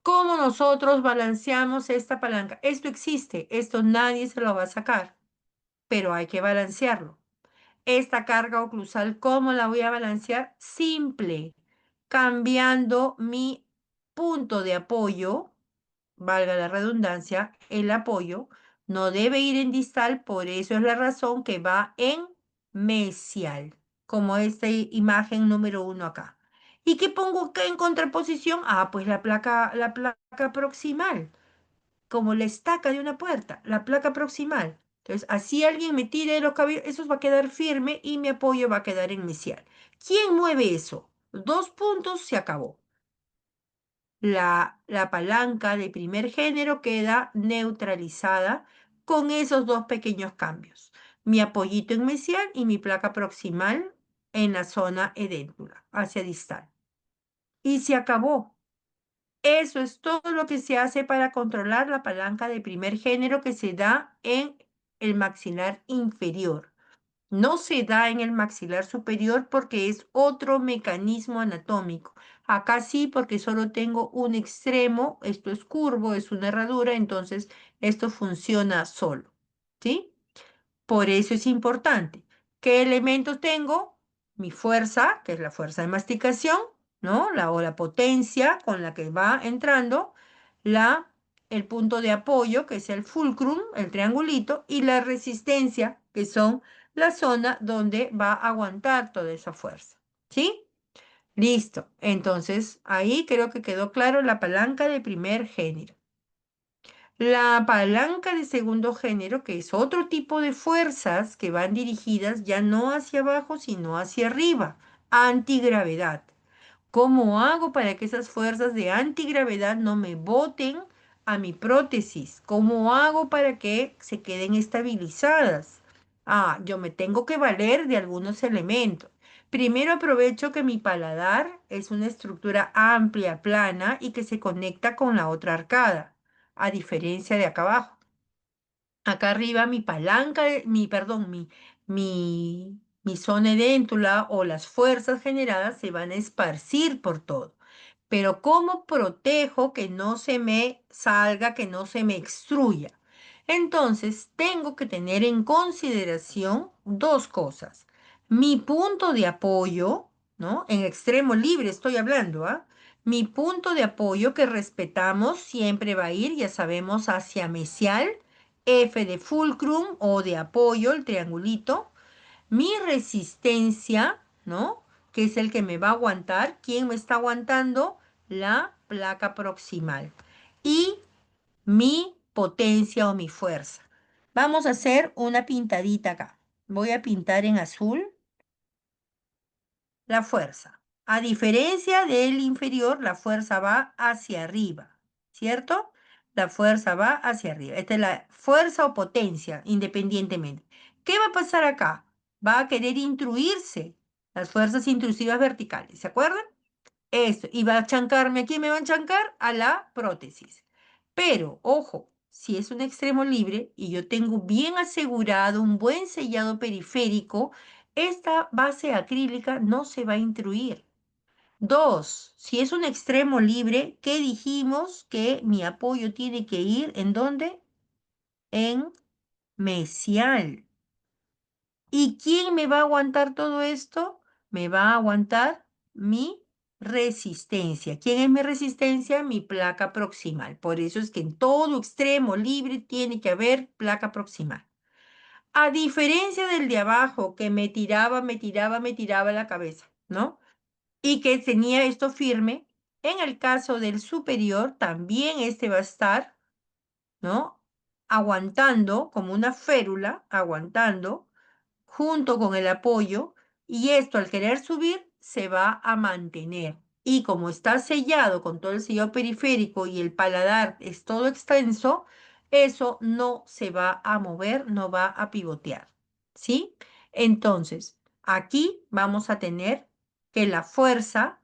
¿Cómo nosotros balanceamos esta palanca? Esto existe, esto nadie se lo va a sacar, pero hay que balancearlo. Esta carga oclusal, ¿cómo la voy a balancear? Simple, cambiando mi punto de apoyo, valga la redundancia, el apoyo no debe ir en distal, por eso es la razón que va en mesial, como esta imagen número 1 acá. ¿Y qué pongo acá en contraposición? Ah, pues la placa proximal, como la estaca de una puerta, la placa proximal. Entonces, así alguien me tire los cabellos, eso va a quedar firme y mi apoyo va a quedar en mesial. ¿Quién mueve eso? 2 puntos, se acabó. La palanca de primer género queda neutralizada con esos dos pequeños cambios. Mi apoyito en mesial y mi placa proximal en la zona edéntula, hacia distal. Y se acabó. Eso es todo lo que se hace para controlar la palanca de primer género que se da en el maxilar inferior. No se da en el maxilar superior porque es otro mecanismo anatómico. Acá sí, porque solo tengo un extremo, esto es curvo, es una herradura, entonces esto funciona solo. ¿Sí? Por eso es importante. ¿Qué elementos tengo? Mi fuerza, que es la fuerza de masticación, ¿no? O la potencia con la que va entrando, la, el punto de apoyo, que es el fulcrum, el triangulito, y la resistencia, que son la zona donde va a aguantar toda esa fuerza. ¿Sí? Listo. Entonces, ahí creo que quedó claro la palanca de primer género. La palanca de segundo género, que es otro tipo de fuerzas que van dirigidas ya no hacia abajo, sino hacia arriba, antigravedad. ¿Cómo hago para que esas fuerzas de antigravedad no me boten a mi prótesis? ¿Cómo hago para que se queden estabilizadas? Ah, yo me tengo que valer de algunos elementos. Primero aprovecho que mi paladar es una estructura amplia, plana y que se conecta con la otra arcada, a diferencia de acá abajo. Acá arriba mi palanca, perdón, mi zona edéntula o las fuerzas generadas se van a esparcir por todo. Pero ¿cómo protejo que no se me salga, que no se me extruya? Entonces, tengo que tener en consideración dos cosas. Mi punto de apoyo, ¿no? En extremo libre estoy hablando, ¿ah? Mi punto de apoyo que respetamos siempre va a ir, ya sabemos, hacia mesial, F de fulcrum o de apoyo, el triangulito. Mi resistencia, ¿no? Que es el que me va a aguantar. ¿Quién me está aguantando? La placa proximal. Y mi potencia o mi fuerza. Vamos a hacer una pintadita acá. Voy a pintar en azul la fuerza. A diferencia del inferior, la fuerza va hacia arriba, ¿cierto? La fuerza va hacia arriba. Esta es la fuerza o potencia, independientemente. ¿Qué va a pasar acá? Va a querer intruirse las fuerzas intrusivas verticales, ¿se acuerdan? Esto, y va a chancarme, ¿a quién me va a chancar? A la prótesis. Pero, ojo, si es un extremo libre y yo tengo bien asegurado un buen sellado periférico, esta base acrílica no se va a intruir. Dos, si es un extremo libre, ¿qué dijimos? Que mi apoyo tiene que ir ¿en dónde? En mesial. ¿Y quién me va a aguantar todo esto? Me va a aguantar mi resistencia. ¿Quién es mi resistencia? Mi placa proximal. Por eso es que en todo extremo libre tiene que haber placa proximal. A diferencia del de abajo, que me tiraba la cabeza, ¿no? Y que tenía esto firme, en el caso del superior, también este va a estar, ¿no? Aguantando como una férula, aguantando junto con el apoyo, y esto al querer subir se va a mantener. Y como está sellado con todo el sellado periférico y el paladar es todo extenso, eso no se va a mover, no va a pivotear. ¿Sí? Entonces, aquí vamos a tener que la fuerza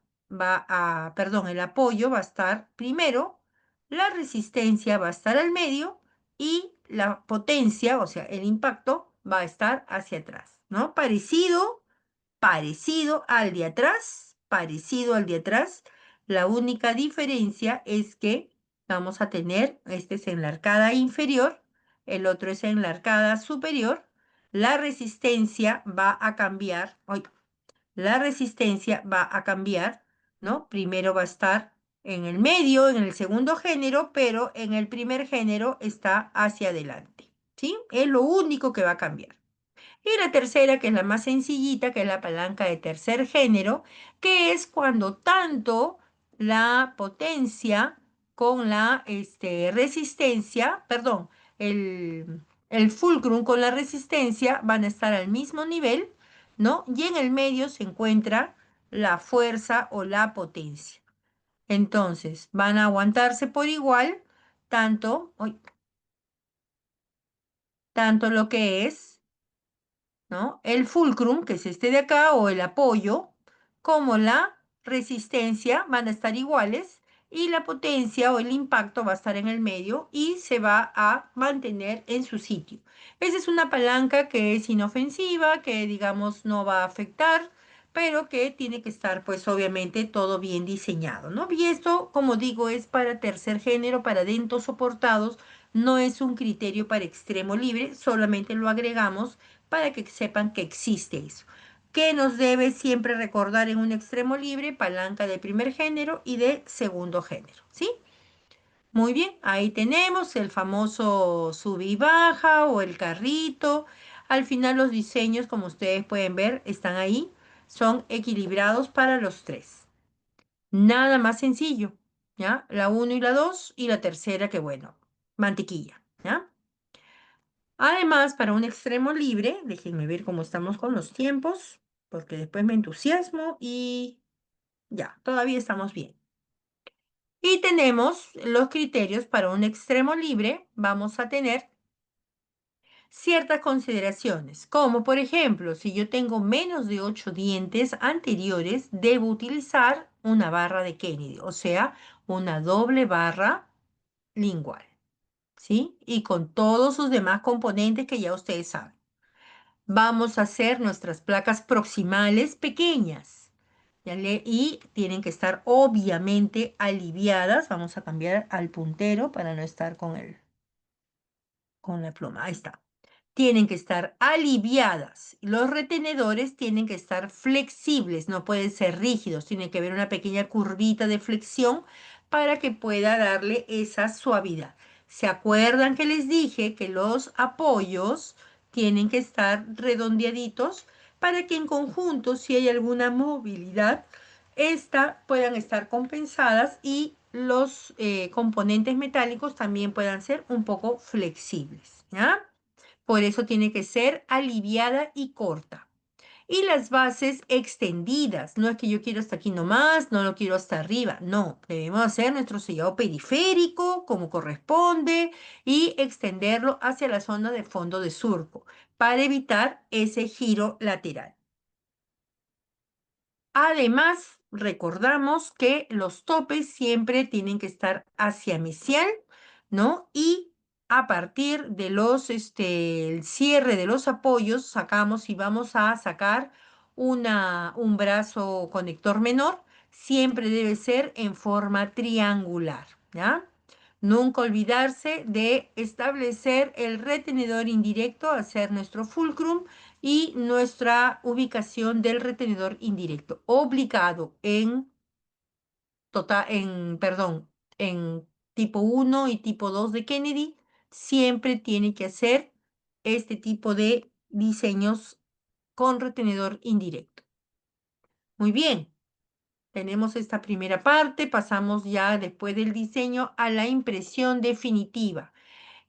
perdón, el apoyo va a estar primero, la resistencia va a estar al medio y la potencia, o sea, el impacto va a estar hacia atrás, ¿no? Parecido al de atrás, parecido al de atrás. La única diferencia es que vamos a tener, este es en la arcada inferior, el otro es en la arcada superior. La resistencia va a cambiar, la resistencia va a cambiar, ¿no? Primero va a estar en el medio, en el segundo género, pero en el primer género está hacia adelante, ¿sí? Es lo único que va a cambiar. Y la tercera, que es la más sencillita, que es la palanca de tercer género, que es cuando tanto la potencia con la resistencia, perdón, el fulcrum con la resistencia van a estar al mismo nivel, ¿no? Y en el medio se encuentra la fuerza o la potencia. Entonces, van a aguantarse por igual tanto, tanto lo que es, ¿no? El fulcrum, que es este de acá, o el apoyo, como la resistencia van a estar iguales y la potencia o el impacto va a estar en el medio y se va a mantener en su sitio. Esa es una palanca que es inofensiva, que digamos no va a afectar, pero que tiene que estar pues obviamente todo bien diseñado, ¿no? Y esto, como digo, es para tercer género, para dentos soportados, no es un criterio para extremo libre, solamente lo agregamos para que sepan que existe eso. ¿Qué nos debe siempre recordar en un extremo libre? Palanca de primer género y de segundo género, ¿sí? Muy bien, ahí tenemos el famoso sube y baja o el carrito. Al final los diseños, como ustedes pueden ver, están ahí. Son equilibrados para los tres. Nada más sencillo, ¿ya? La uno y la 2 y la tercera que bueno, mantequilla, ¿ya? Además, para un extremo libre, déjenme ver cómo estamos con los tiempos, porque después me entusiasmo y ya, todavía estamos bien. Y tenemos los criterios para un extremo libre. Vamos a tener ciertas consideraciones, como por ejemplo, si yo tengo menos de 8 dientes anteriores, debo utilizar una barra de Kennedy, o sea, una doble barra lingual, ¿sí? Y con todos sus demás componentes que ya ustedes saben. Vamos a hacer nuestras placas proximales pequeñas. Y tienen que estar obviamente aliviadas. Vamos a cambiar al puntero para no estar con la pluma. Ahí está. Tienen que estar aliviadas. Los retenedores tienen que estar flexibles, no pueden ser rígidos. Tiene que haber una pequeña curvita de flexión para que pueda darle esa suavidad. ¿Se acuerdan que les dije que los apoyos tienen que estar redondeaditos para que en conjunto, si hay alguna movilidad, esta puedan estar compensadas y los componentes metálicos también puedan ser un poco flexibles, ¿ya? Por eso tiene que ser aliviada y corta. Y las bases extendidas. No es que yo quiero hasta aquí nomás, no lo quiero hasta arriba. No, debemos hacer nuestro sellado periférico como corresponde y extenderlo hacia la zona de fondo de surco para evitar ese giro lateral. Además, recordamos que los topes siempre tienen que estar hacia mesial, ¿no? Y a partir de el cierre de los apoyos, sacamos y vamos a sacar un brazo conector menor, siempre debe ser en forma triangular, ¿ya? Nunca olvidarse de establecer el retenedor indirecto, hacer nuestro fulcrum y nuestra ubicación del retenedor indirecto, obligado perdón, en tipo 1 y tipo 2 de Kennedy, siempre tiene que hacer este tipo de diseños con retenedor indirecto. Muy bien, tenemos esta primera parte, pasamos ya después del diseño a la impresión definitiva.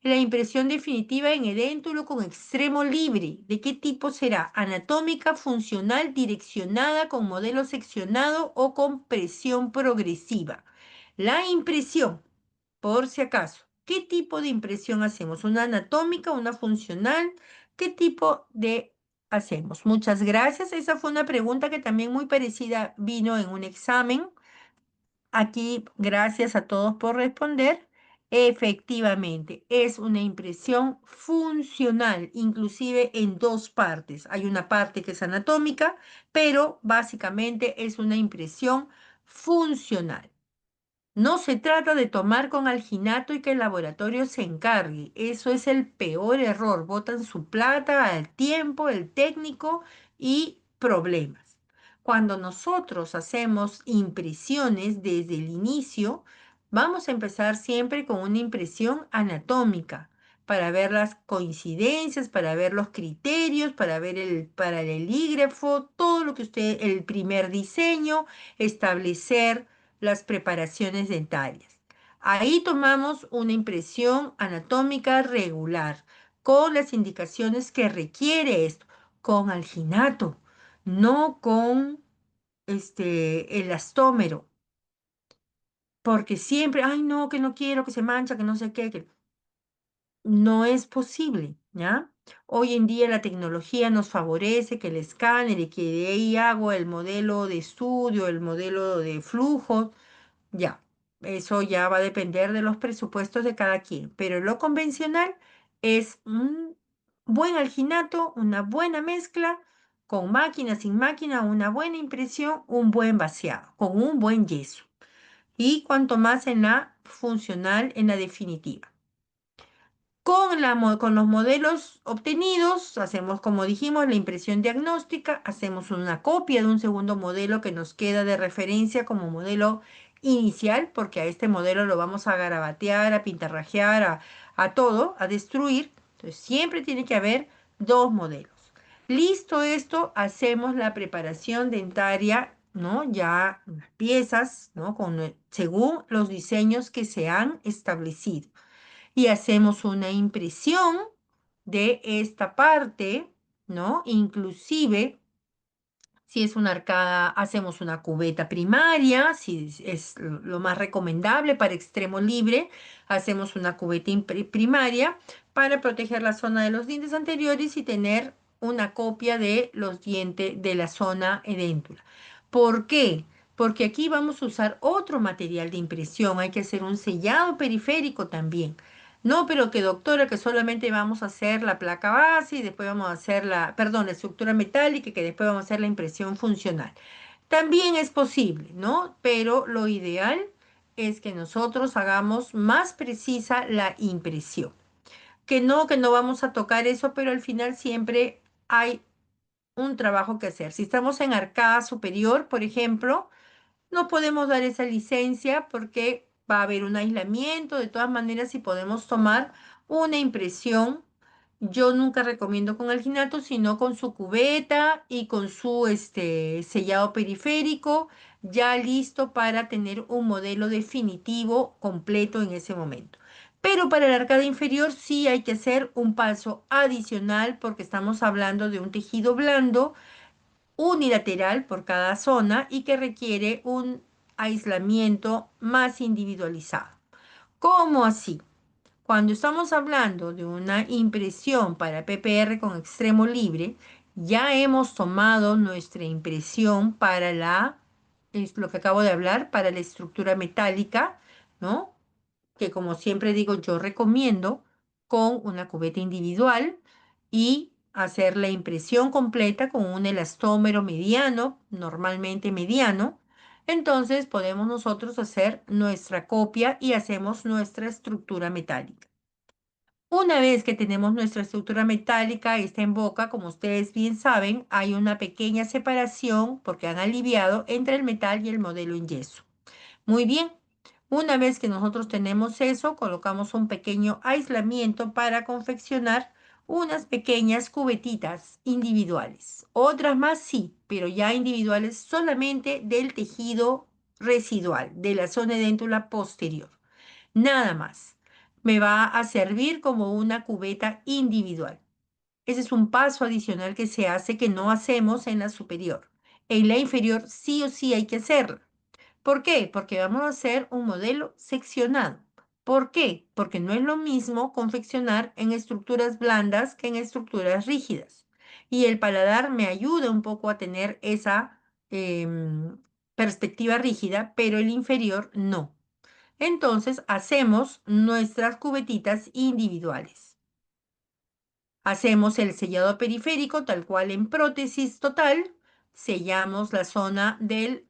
La impresión definitiva en edéntulo con extremo libre. ¿De qué tipo será? Anatómica, funcional, direccionada, con modelo seccionado o con presión progresiva. La impresión, por si acaso. ¿Qué tipo de impresión hacemos? ¿Una anatómica, una funcional? ¿Qué tipo de hacemos? Muchas gracias. Esa fue una pregunta que también muy parecida vino en un examen. Aquí, gracias a todos por responder. Efectivamente, es una impresión funcional, inclusive en dos partes. Hay una parte que es anatómica, pero básicamente es una impresión funcional. No se trata de tomar con alginato y que el laboratorio se encargue. Eso es el peor error. Botan su plata, el tiempo, el técnico y problemas. Cuando nosotros hacemos impresiones desde el inicio, vamos a empezar siempre con una impresión anatómica para ver las coincidencias, para ver los criterios, para ver el paralelígrafo, todo lo que el primer diseño, establecer las preparaciones dentarias. Ahí tomamos una impresión anatómica regular con las indicaciones que requiere esto, con alginato, no con elastómero, porque siempre, ay no, que no quiero, que se mancha, que no sé qué, que no es posible, ¿ya? Hoy en día la tecnología nos favorece que el escáner y que de ahí hago el modelo de estudio, el modelo de flujo. Ya, eso ya va a depender de los presupuestos de cada quien, pero lo convencional es un buen alginato, una buena mezcla, con máquina, sin máquina, una buena impresión, un buen vaciado, con un buen yeso. Y cuanto más en la funcional, en la definitiva. Con los modelos obtenidos, hacemos, como dijimos, la impresión diagnóstica, hacemos una copia de un segundo modelo que nos queda de referencia como modelo inicial, porque a este modelo lo vamos a garabatear, a pintarrajear, a todo, a destruir. Entonces, siempre tiene que haber dos modelos. Listo esto, hacemos la preparación dentaria ¿no? Ya las piezas, ¿no? Según los diseños que se han establecido. Y hacemos una impresión de esta parte, ¿no? Inclusive si es una arcada, hacemos una cubeta primaria, si es lo más recomendable para extremo libre, hacemos una cubeta primaria para proteger la zona de los dientes anteriores y tener una copia de los dientes de la zona edéntula. ¿Por qué? Porque aquí vamos a usar otro material de impresión, hay que hacer un sellado periférico también. No, pero que doctora, que solamente vamos a hacer la placa base y después vamos a hacer perdón, la estructura metálica y que después vamos a hacer la impresión funcional. También es posible, ¿no? Pero lo ideal es que nosotros hagamos más precisa la impresión. Que no vamos a tocar eso, pero al final siempre hay un trabajo que hacer. Si estamos en arcada superior, por ejemplo, no podemos dar esa licencia porque va a haber un aislamiento. De todas maneras, si podemos tomar una impresión, yo nunca recomiendo con alginato, sino con su cubeta y con su sellado periférico, ya listo para tener un modelo definitivo completo en ese momento. Pero para la arcada inferior sí hay que hacer un paso adicional porque estamos hablando de un tejido blando unilateral por cada zona y que requiere un aislamiento más individualizado. ¿Cómo así? Cuando estamos hablando de una impresión para PPR con extremo libre, ya hemos tomado nuestra impresión para es lo que acabo de hablar, para la estructura metálica, ¿no? Que como siempre digo, yo recomiendo con una cubeta individual y hacer la impresión completa con un elastómero mediano, normalmente mediano. Entonces podemos nosotros hacer nuestra copia y hacemos nuestra estructura metálica. Una vez que tenemos nuestra estructura metálica, está en boca, como ustedes bien saben, hay una pequeña separación porque han aliviado entre el metal y el modelo en yeso. Muy bien, una vez que nosotros tenemos eso, colocamos un pequeño aislamiento para confeccionar unas pequeñas cubetitas individuales. Otras más sí, pero ya individuales solamente del tejido residual, de la zona edéntula posterior. Nada más. Me va a servir como una cubeta individual. Ese es un paso adicional que se hace que no hacemos en la superior. En la inferior sí o sí hay que hacerlo. ¿Por qué? Porque vamos a hacer un modelo seccionado. ¿Por qué? Porque no es lo mismo confeccionar en estructuras blandas que en estructuras rígidas. Y el paladar me ayuda un poco a tener esa perspectiva rígida, pero el inferior no. Entonces hacemos nuestras cubetitas individuales. Hacemos el sellado periférico tal cual en prótesis total. Sellamos la zona de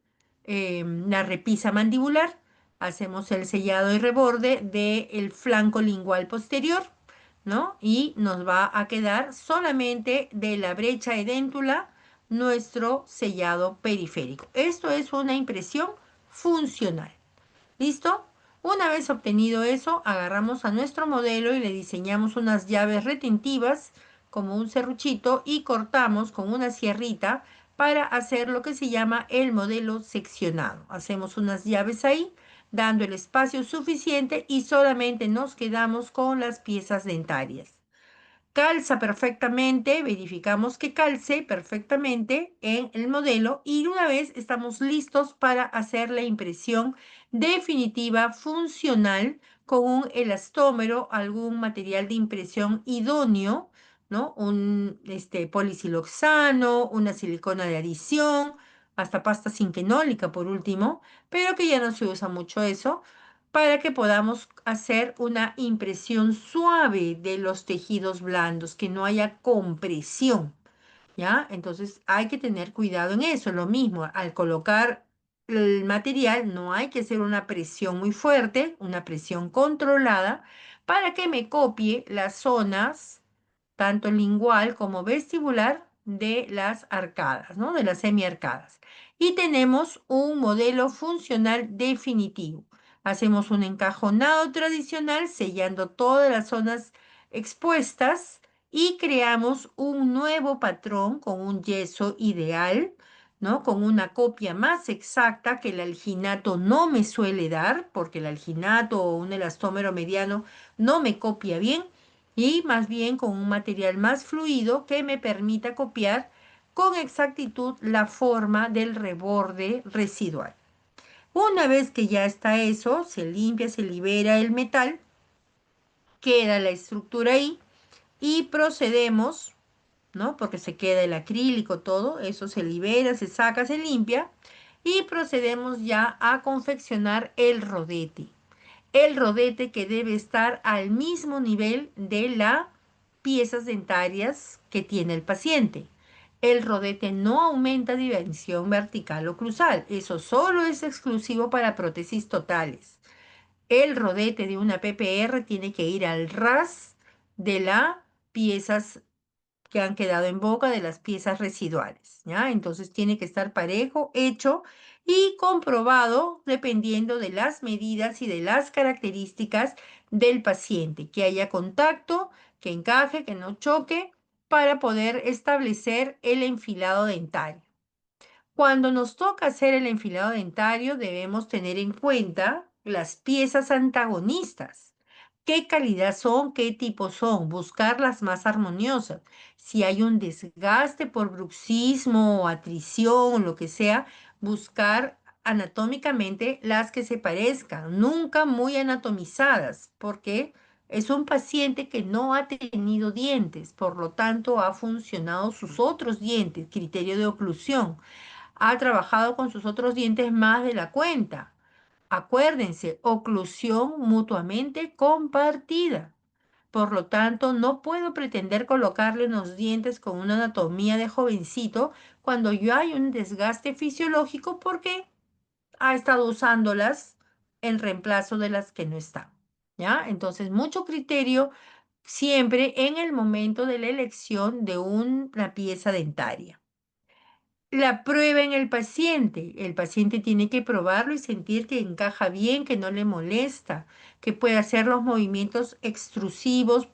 la repisa mandibular. Hacemos el sellado y reborde del flanco lingual posterior, ¿no? Y nos va a quedar solamente de la brecha edéntula nuestro sellado periférico. Esto es una impresión funcional. ¿Listo? Una vez obtenido eso, agarramos a nuestro modelo y le diseñamos unas llaves retentivas como un serruchito y cortamos con una sierrita para hacer lo que se llama el modelo seccionado. Hacemos unas llaves ahí, dando el espacio suficiente y solamente nos quedamos con las piezas dentarias. Calza perfectamente, verificamos que calce perfectamente en el modelo y una vez estamos listos para hacer la impresión definitiva funcional con un elastómero, algún material de impresión idóneo, ¿no? Un polisiloxano, una silicona de adición, hasta pasta cinquenólica por último, pero que ya no se usa mucho eso para que podamos hacer una impresión suave de los tejidos blandos, que no haya compresión, ¿ya? Entonces hay que tener cuidado en eso. Lo mismo, al colocar el material, no hay que hacer una presión muy fuerte, una presión controlada, para que me copie las zonas, tanto lingual como vestibular, de las arcadas, ¿no? De las semiarcadas. Y tenemos un modelo funcional definitivo. Hacemos un encajonado tradicional sellando todas las zonas expuestas y creamos un nuevo patrón con un yeso ideal, ¿no? Con una copia más exacta que el alginato no me suele dar, porque el alginato o un elastómero mediano no me copia bien, y más bien con un material más fluido que me permita copiar con exactitud la forma del reborde residual. Una vez que ya está eso, se limpia, se libera el metal, queda la estructura ahí y procedemos, ¿no? Porque se queda el acrílico, todo, eso se libera, se saca, se limpia y procedemos ya a confeccionar el rodete. El rodete que debe estar al mismo nivel de las piezas dentarias que tiene el paciente. El rodete no aumenta dimensión vertical o cruzal. Eso solo es exclusivo para prótesis totales. El rodete de una PPR tiene que ir al ras de las piezas que han quedado en boca, de las piezas residuales, ¿ya? Entonces tiene que estar parejo, hecho y comprobado dependiendo de las medidas y de las características del paciente, que haya contacto, que encaje, que no choque, para poder establecer el enfilado dentario. Cuando nos toca hacer el enfilado dentario, debemos tener en cuenta las piezas antagonistas. ¿Qué calidad son? ¿Qué tipo son? Buscar las más armoniosas. Si hay un desgaste por bruxismo o atrición o lo que sea, buscar anatómicamente las que se parezcan, nunca muy anatomizadas, porque es un paciente que no ha tenido dientes, por lo tanto ha funcionado sus otros dientes, criterio de oclusión, ha trabajado con sus otros dientes más de la cuenta. Acuérdense, oclusión mutuamente compartida. Por lo tanto, no puedo pretender colocarle unos dientes con una anatomía de jovencito cuando ya hay un desgaste fisiológico porque ha estado usándolas en reemplazo de las que no están. ¿Ya? Entonces, mucho criterio siempre en el momento de la elección de una pieza dentaria. La prueba en el paciente. El paciente tiene que probarlo y sentir que encaja bien, que no le molesta, que puede hacer los movimientos extrusivos,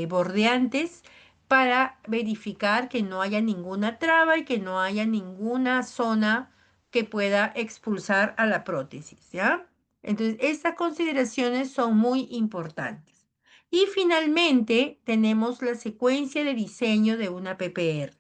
bordeantes, para verificar que no haya ninguna traba y que no haya ninguna zona que pueda expulsar a la prótesis, ¿ya? Entonces, estas consideraciones son muy importantes. Y finalmente, tenemos la secuencia de diseño de una PPR.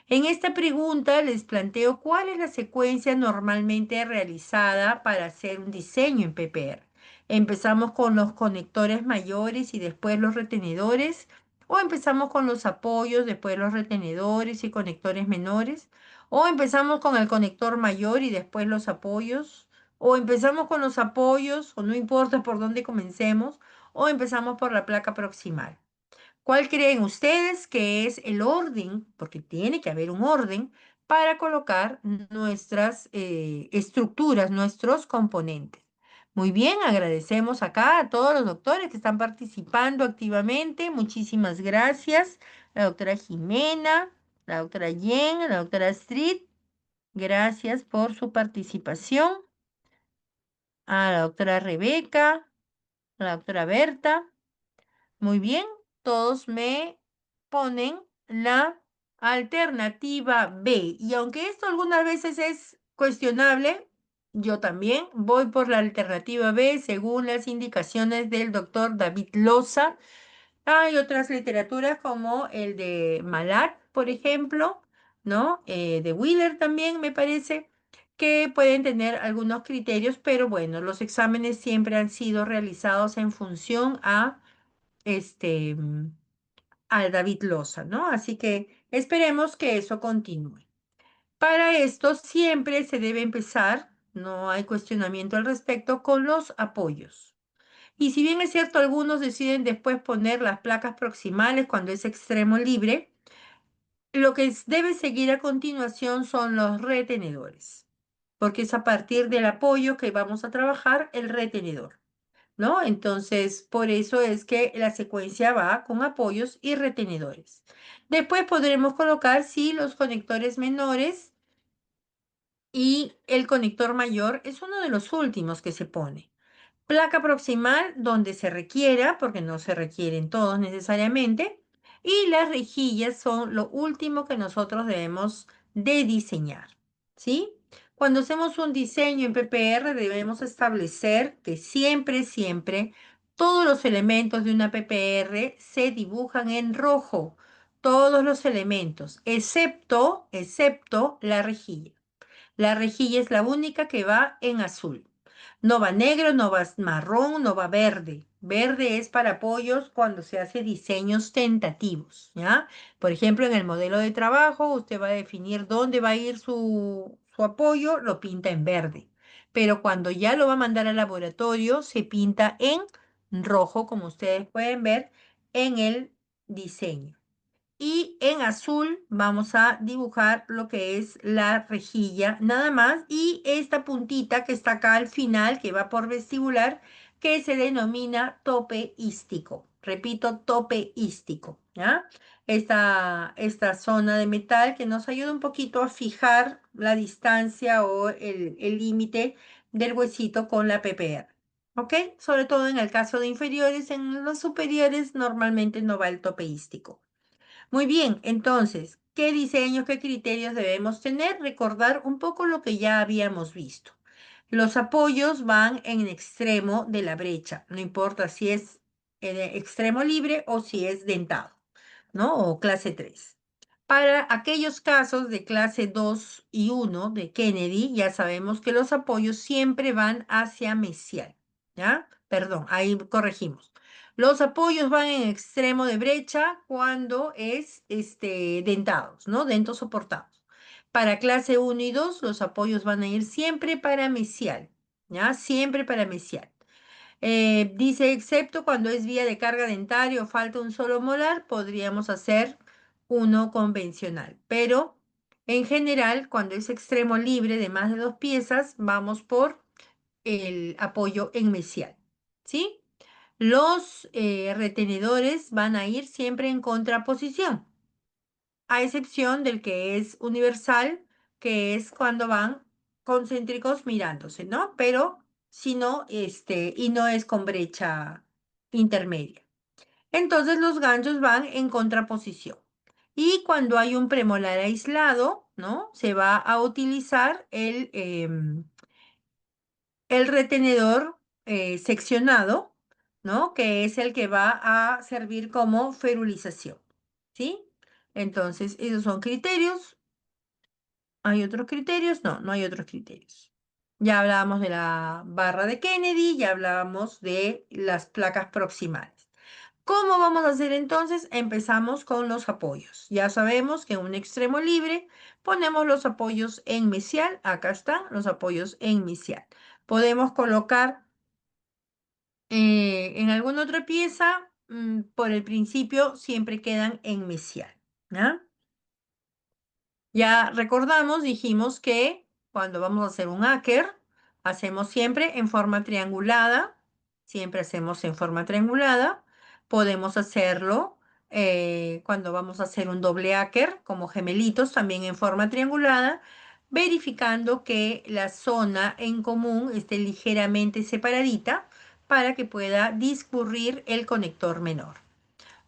En esta pregunta les planteo cuál es la secuencia normalmente realizada para hacer un diseño en PPR. ¿Empezamos con los conectores mayores y después los retenedores? ¿O empezamos con los apoyos, después los retenedores y conectores menores? ¿O empezamos con el conector mayor y después los apoyos? ¿O empezamos con los apoyos, o no importa por dónde comencemos? ¿O empezamos por la placa proximal? ¿Cuál creen ustedes que es el orden? Porque tiene que haber un orden para colocar nuestras estructuras, nuestros componentes. Muy bien, agradecemos acá a todos los doctores que están participando activamente. Muchísimas gracias. La doctora Jimena, la doctora Jen, la doctora Astrid. Gracias por su participación. A la doctora Rebeca, a la doctora Berta. Muy bien, todos me ponen la alternativa B. Y aunque esto algunas veces es cuestionable, yo también voy por la alternativa B según las indicaciones del doctor David Loza. Hay otras literaturas como el de Malat, por ejemplo, ¿no? De Wheeler también me parece que pueden tener algunos criterios, pero bueno, los exámenes siempre han sido realizados en función este, a David Loza, ¿no? Así que esperemos que eso continúe. Para esto siempre se debe empezar, no hay cuestionamiento al respecto, con los apoyos. Y si bien es cierto, algunos deciden después poner las placas proximales cuando es extremo libre, lo que debe seguir a continuación son los retenedores, porque es a partir del apoyo que vamos a trabajar el retenedor, ¿no? Entonces, por eso es que la secuencia va con apoyos y retenedores. Después podremos colocar, sí, los conectores menores y el conector mayor es uno de los últimos que se pone. Placa proximal donde se requiera, porque no se requieren todos necesariamente, y las rejillas son lo último que nosotros debemos de diseñar. ¿sí? Cuando hacemos un diseño en PPR debemos establecer que siempre, siempre, todos los elementos de una PPR se dibujan en rojo. Todos los elementos, excepto la rejilla. La rejilla es la única que va en azul. No va negro, no va marrón, no va verde. Verde es para apoyos cuando se hace diseños tentativos, ¿ya? Por ejemplo, en el modelo de trabajo, usted va a definir dónde va a ir su apoyo, lo pinta en verde. Pero cuando ya lo va a mandar al laboratorio, se pinta en rojo, como ustedes pueden ver en el diseño. Y en azul vamos a dibujar lo que es la rejilla, nada más. Y esta puntita que está acá al final, que va por vestibular, que se denomina tope ístico. Repito, tope ístico, ¿ya? Esta zona de metal que nos ayuda un poquito a fijar la distancia o el límite del huesito con la PPR. ¿Ok? Sobre todo en el caso de inferiores, en los superiores normalmente no va el tope ístico. Muy bien, entonces, ¿qué diseños, qué criterios debemos tener? Recordar un poco lo que ya habíamos visto. Los apoyos van en el extremo de la brecha, no importa si es en el extremo libre o si es dentado, ¿no? O clase 3. Para aquellos casos de clase 2 y 1 de Kennedy, ya sabemos que los apoyos siempre van hacia mesial, ¿ya? Perdón, ahí corregimos. Los apoyos van en extremo de brecha cuando es dentados, ¿no? Dentos soportados. Para clase 1 y 2, los apoyos van a ir siempre para mesial, ¿ya? Siempre para mesial. Dice, excepto cuando es vía de carga dentaria o falta un solo molar, podríamos hacer uno convencional. Pero en general, cuando es extremo libre de más de dos piezas, vamos por el apoyo en mesial, ¿sí? Los retenedores van a ir siempre en contraposición, a excepción del que es universal, que es cuando van concéntricos mirándose, ¿no? Pero si no, y no es con brecha intermedia. Entonces los ganchos van en contraposición. Y cuando hay un premolar aislado, ¿no? Se va a utilizar el retenedor seccionado, ¿no? Que es el que va a servir como ferulización, ¿sí? Entonces, esos son criterios. ¿Hay otros criterios? No, no hay otros criterios. Ya hablábamos de la barra de Kennedy, ya hablábamos de las placas proximales. ¿Cómo vamos a hacer entonces? Empezamos con los apoyos. Ya sabemos que en un extremo libre ponemos los apoyos en mesial. Acá están los apoyos en mesial. Podemos colocar en alguna otra pieza, por el principio siempre quedan en mesial, ¿ya? Ya recordamos, dijimos que cuando vamos a hacer un áker, hacemos siempre en forma triangulada, siempre hacemos en forma triangulada. Podemos hacerlo cuando vamos a hacer un doble áker, como gemelitos, también en forma triangulada, verificando que la zona en común esté ligeramente separadita para que pueda discurrir el conector menor.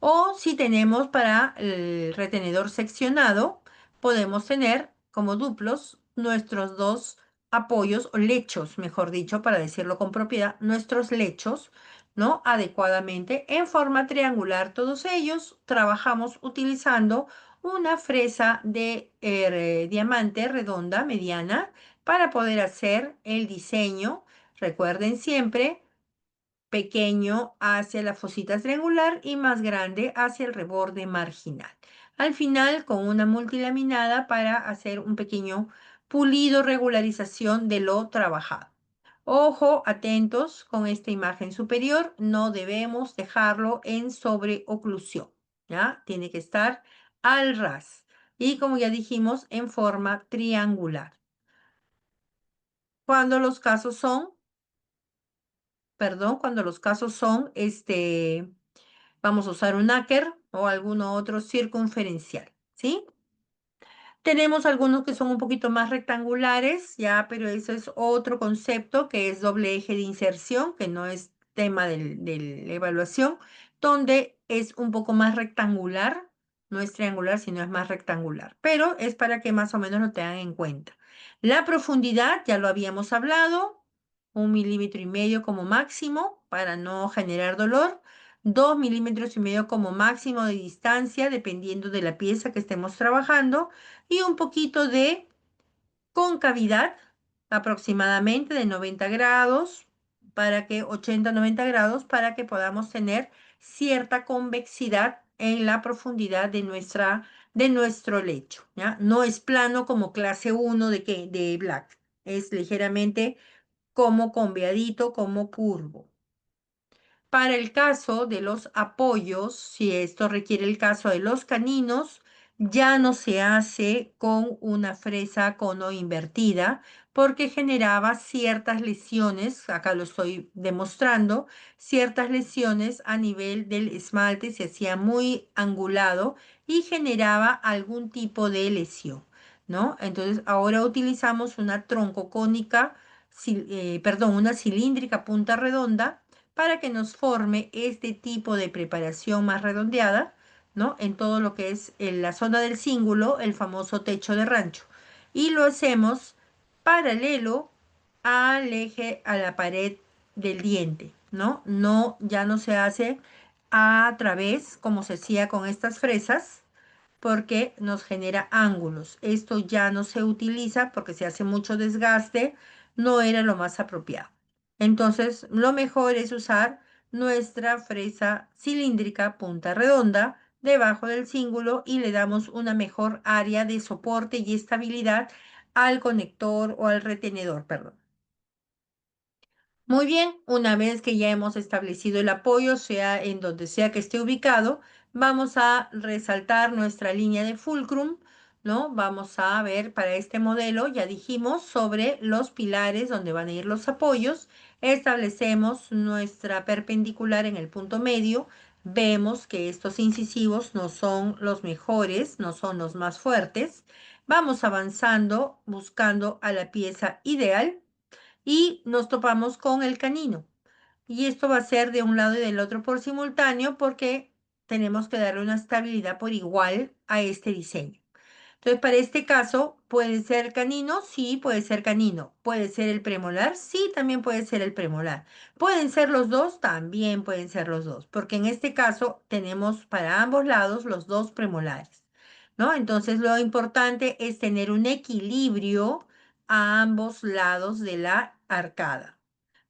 O si tenemos para el retenedor seccionado, podemos tener como duplos nuestros dos apoyos o lechos, mejor dicho, para decirlo con propiedad, nuestros lechos, ¿no? Adecuadamente en forma triangular todos ellos. Trabajamos utilizando una fresa de diamante redonda, mediana, para poder hacer el diseño. Recuerden siempre pequeño hacia la fosita triangular y más grande hacia el reborde marginal. Al final, con una multilaminada para hacer un pequeño pulido, regularización de lo trabajado. Ojo, atentos con esta imagen superior, no debemos dejarlo en sobreoclusión, ¿ya? Tiene que estar al ras. Y como ya dijimos, en forma triangular. Cuando los casos son, perdón, cuando los casos son, vamos a usar un áquer o alguno otro circunferencial, ¿sí? Tenemos algunos que son un poquito más rectangulares, ya, pero eso es otro concepto que es doble eje de inserción, que no es tema de la evaluación, donde es un poco más rectangular, no es triangular, sino es más rectangular, pero es para que más o menos lo tengan en cuenta. La profundidad, ya lo habíamos hablado, 1,5 milímetros como máximo para no generar dolor, 2,5 milímetros como máximo de distancia dependiendo de la pieza que estemos trabajando y un poquito de concavidad aproximadamente de 90 grados para que 80-90 grados para que podamos tener cierta convexidad en la profundidad de nuestro lecho, ¿ya? No es plano como clase 1 de Black, es ligeramente como conveadito, como curvo. Para el caso de los apoyos, si esto requiere el caso de los caninos, ya no se hace con una fresa cono invertida porque generaba ciertas lesiones, acá lo estoy demostrando, ciertas lesiones a nivel del esmalte, se hacía muy angulado y generaba algún tipo de lesión, ¿no? Entonces ahora utilizamos una troncocónica, perdón, una cilíndrica punta redonda para que nos forme este tipo de preparación más redondeada, ¿no? En todo lo que es en la zona del cíngulo, el famoso techo de rancho. Y lo hacemos paralelo al eje, a la pared del diente, ¿no? No, ya no se hace a través, como se hacía con estas fresas, porque nos genera ángulos. Esto ya no se utiliza porque se hace mucho desgaste, no era lo más apropiado. Entonces, lo mejor es usar nuestra fresa cilíndrica punta redonda debajo del cíngulo y le damos una mejor área de soporte y estabilidad al conector o al retenedor, perdón. Muy bien, una vez que ya hemos establecido el apoyo, sea en donde sea que esté ubicado, vamos a resaltar nuestra línea de fulcrum, ¿no? Vamos a ver para este modelo, ya dijimos, sobre los pilares donde van a ir los apoyos, establecemos nuestra perpendicular en el punto medio, vemos que estos incisivos no son los mejores, no son los más fuertes, vamos avanzando buscando a la pieza ideal y nos topamos con el canino. Y esto va a ser de un lado y del otro por simultáneo porque tenemos que darle una estabilidad por igual a este diseño. Entonces, para este caso, ¿puede ser canino? Sí, puede ser canino. ¿Puede ser el premolar? Sí, también puede ser el premolar. ¿Pueden ser los dos? También pueden ser los dos, porque en este caso tenemos para ambos lados los dos premolares, ¿no? Entonces, lo importante es tener un equilibrio a ambos lados de la arcada.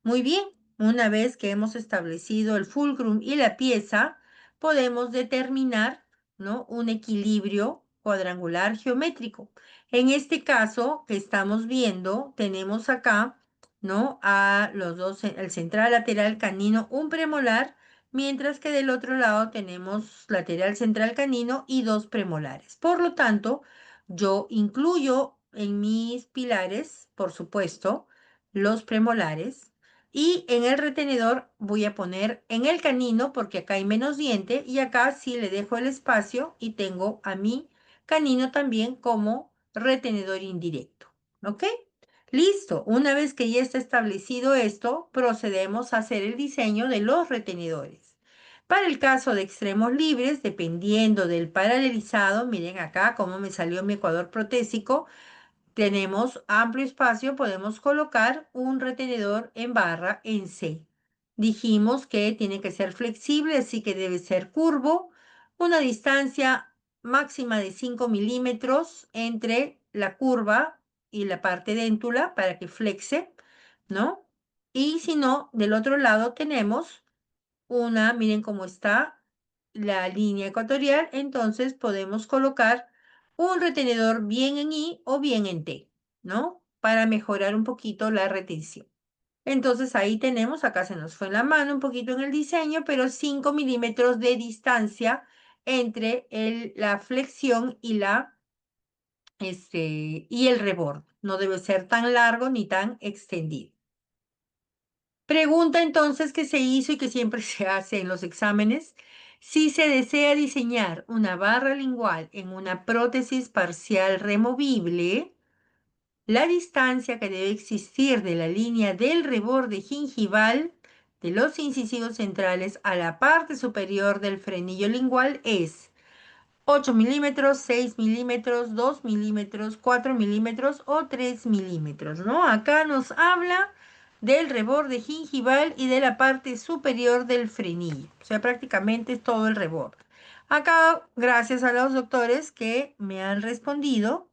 Muy bien, una vez que hemos establecido el fulcrum y la pieza, podemos determinar, ¿no? Un equilibrio cuadrangular geométrico. En este caso que estamos viendo, tenemos acá, ¿no? A los dos, el central, lateral, canino, un premolar, mientras que del otro lado tenemos lateral, central, canino y dos premolares. Por lo tanto, yo incluyo en mis pilares, por supuesto, los premolares y en el retenedor voy a poner en el canino porque acá hay menos diente y acá sí le dejo el espacio y tengo a mi canino también como retenedor indirecto. ¿Ok? Listo. Una vez que ya está establecido esto, procedemos a hacer el diseño de los retenedores. Para el caso de extremos libres, dependiendo del paralelizado, miren acá cómo me salió mi ecuador protésico, tenemos amplio espacio, podemos colocar un retenedor en barra en C. Dijimos que tiene que ser flexible, así que debe ser curvo, una distancia máxima de 5 milímetros entre la curva y la parte déntula para que flexe, ¿no? Y si no, del otro lado tenemos miren cómo está la línea ecuatorial, entonces podemos colocar un retenedor bien en I o bien en T, ¿no? Para mejorar un poquito la retención. Entonces ahí tenemos, acá se nos fue la mano un poquito en el diseño, pero 5 milímetros de distancia entre la flexión y el reborde. No debe ser tan largo ni tan extendido. Pregunta entonces que se hizo y que siempre se hace en los exámenes. Si se desea diseñar una barra lingual en una prótesis parcial removible, la distancia que debe existir de la línea del reborde gingival de los incisivos centrales a la parte superior del frenillo lingual es 8 milímetros, 6 milímetros, 2 milímetros, 4 milímetros o 3 milímetros, ¿no? Acá nos habla del reborde gingival y de la parte superior del frenillo, o sea, prácticamente es todo el reborde. Acá, gracias a los doctores que me han respondido,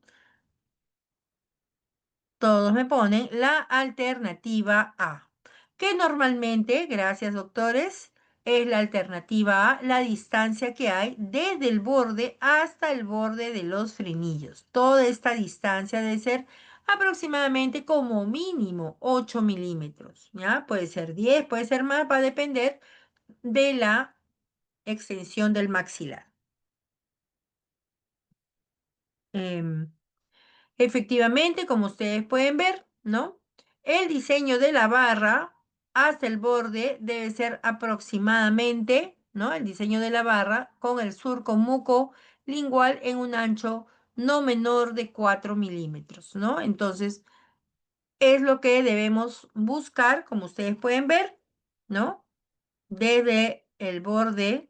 todos me ponen la alternativa A, que normalmente, gracias doctores, es la alternativa A, la distancia que hay desde el borde hasta el borde de los frenillos. Toda esta distancia debe ser aproximadamente como mínimo 8 milímetros, ¿ya? Puede ser 10, puede ser más, va a depender de la extensión del maxilar. Em, Efectivamente, como ustedes pueden ver, ¿no? El diseño de la barra hasta el borde debe ser aproximadamente, ¿no? El diseño de la barra con el surco muco lingual en un ancho no menor de 4 milímetros, ¿no? Entonces, es lo que debemos buscar, como ustedes pueden ver, ¿no? Desde el borde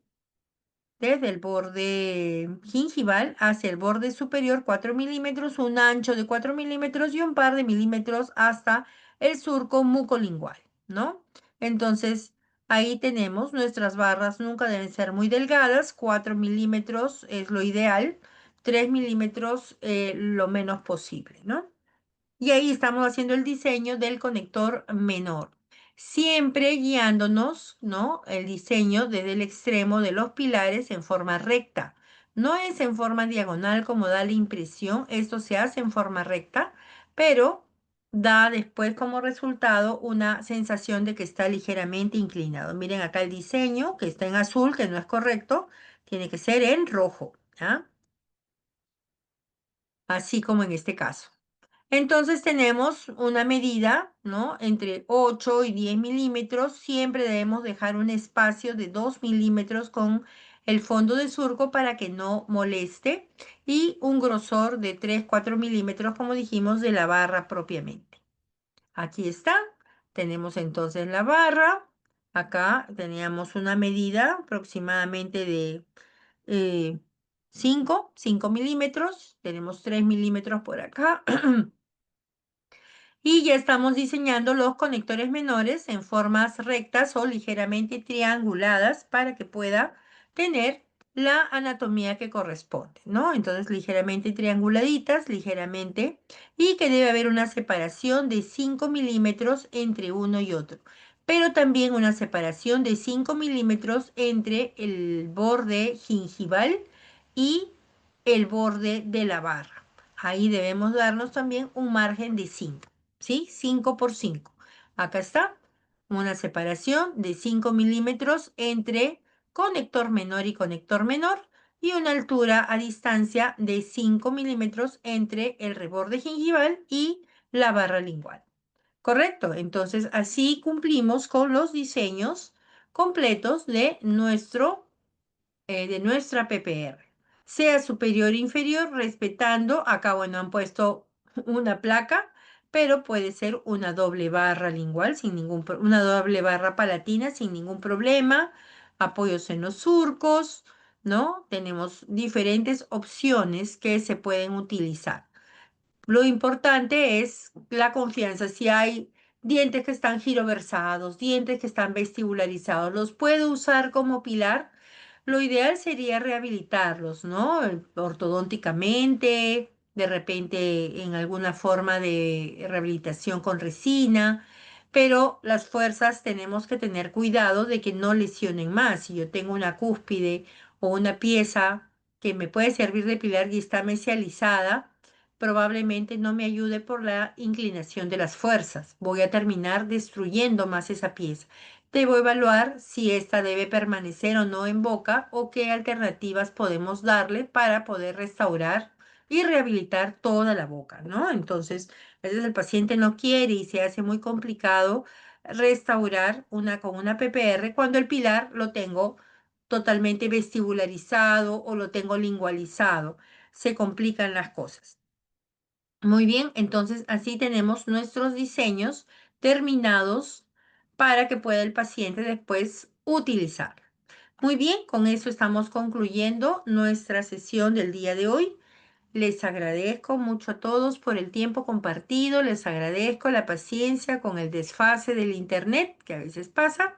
desde el borde gingival hacia el borde superior 4 milímetros, un ancho de 4 milímetros y un par de milímetros hasta el surco mucolingual, ¿no? Entonces, ahí tenemos nuestras barras, nunca deben ser muy delgadas, 4 milímetros es lo ideal, 3 milímetros lo menos posible, ¿no? Y ahí estamos haciendo el diseño del conector menor, siempre guiándonos, ¿no? El diseño desde el extremo de los pilares en forma recta. No es en forma diagonal como da la impresión, esto se hace en forma recta, pero da después como resultado una sensación de que está ligeramente inclinado. Miren acá el diseño que está en azul, que no es correcto, tiene que ser en rojo, ¿ya? Así como en este caso. Entonces tenemos una medida, ¿no? Entre 8 y 10 milímetros. Siempre debemos dejar un espacio de 2 milímetros con el fondo de surco para que no moleste. Y un grosor de 3, 4 milímetros, como dijimos, de la barra propiamente. Aquí está. Tenemos entonces la barra. Acá teníamos una medida aproximadamente de 5 milímetros. Tenemos 3 milímetros por acá. Y ya estamos diseñando los conectores menores en formas rectas o ligeramente trianguladas para que pueda tener la anatomía que corresponde, ¿no? Entonces, ligeramente trianguladitas, ligeramente, y que debe haber una separación de 5 milímetros entre uno y otro, pero también una separación de 5 milímetros entre el borde gingival y el borde de la barra. Ahí debemos darnos también un margen de 5. ¿Sí? 5 por 5. Acá está una separación de 5 milímetros entre conector menor y conector menor y una altura a distancia de 5 milímetros entre el reborde gingival y la barra lingual. ¿Correcto? Entonces así cumplimos con los diseños completos de nuestra PPR, sea superior o inferior, respetando, acá bueno, han puesto una placa, pero puede ser una doble barra lingual, una doble barra palatina sin ningún problema, apoyos en los surcos, ¿no? Tenemos diferentes opciones que se pueden utilizar. Lo importante es la confianza. Si hay dientes que están giroversados, dientes que están vestibularizados, los puedo usar como pilar. Lo ideal sería rehabilitarlos, ¿no? Ortodónticamente, de repente en alguna forma de rehabilitación con resina, pero las fuerzas tenemos que tener cuidado de que no lesionen más. Si yo tengo una cúspide o una pieza que me puede servir de pilar y está mesializada, probablemente no me ayude por la inclinación de las fuerzas. Voy a terminar destruyendo más esa pieza. Debo evaluar si esta debe permanecer o no en boca o qué alternativas podemos darle para poder restaurar y rehabilitar toda la boca, ¿no? Entonces, a veces el paciente no quiere y se hace muy complicado restaurar con una PPR cuando el pilar lo tengo totalmente vestibularizado o lo tengo lingualizado. Se complican las cosas. Muy bien, entonces así tenemos nuestros diseños terminados para que pueda el paciente después utilizar. Muy bien, con eso estamos concluyendo nuestra sesión del día de hoy. Les agradezco mucho a todos por el tiempo compartido, les agradezco la paciencia con el desfase del internet que a veces pasa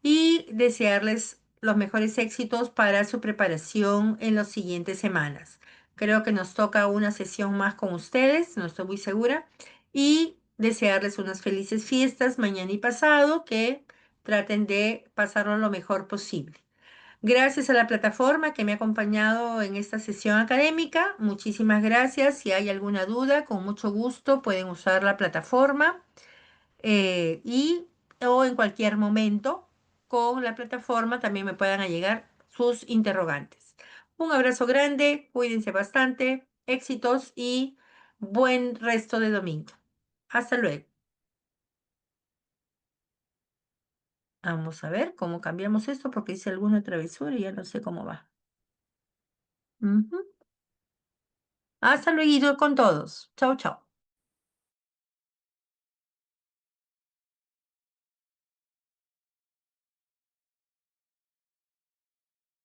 y desearles los mejores éxitos para su preparación en las siguientes semanas. Creo que nos toca una sesión más con ustedes, no estoy muy segura, y desearles unas felices fiestas mañana y pasado, que traten de pasarlo lo mejor posible. Gracias a la plataforma que me ha acompañado en esta sesión académica. Muchísimas gracias. Si hay alguna duda, con mucho gusto pueden usar la plataforma y o en cualquier momento con la plataforma también me puedan llegar sus interrogantes. Un abrazo grande, cuídense bastante, éxitos y buen resto de domingo. Hasta luego. Vamos a ver cómo cambiamos esto porque hice alguna travesura y ya no sé cómo va. Ujú. Hasta luego con todos. Chau, chau.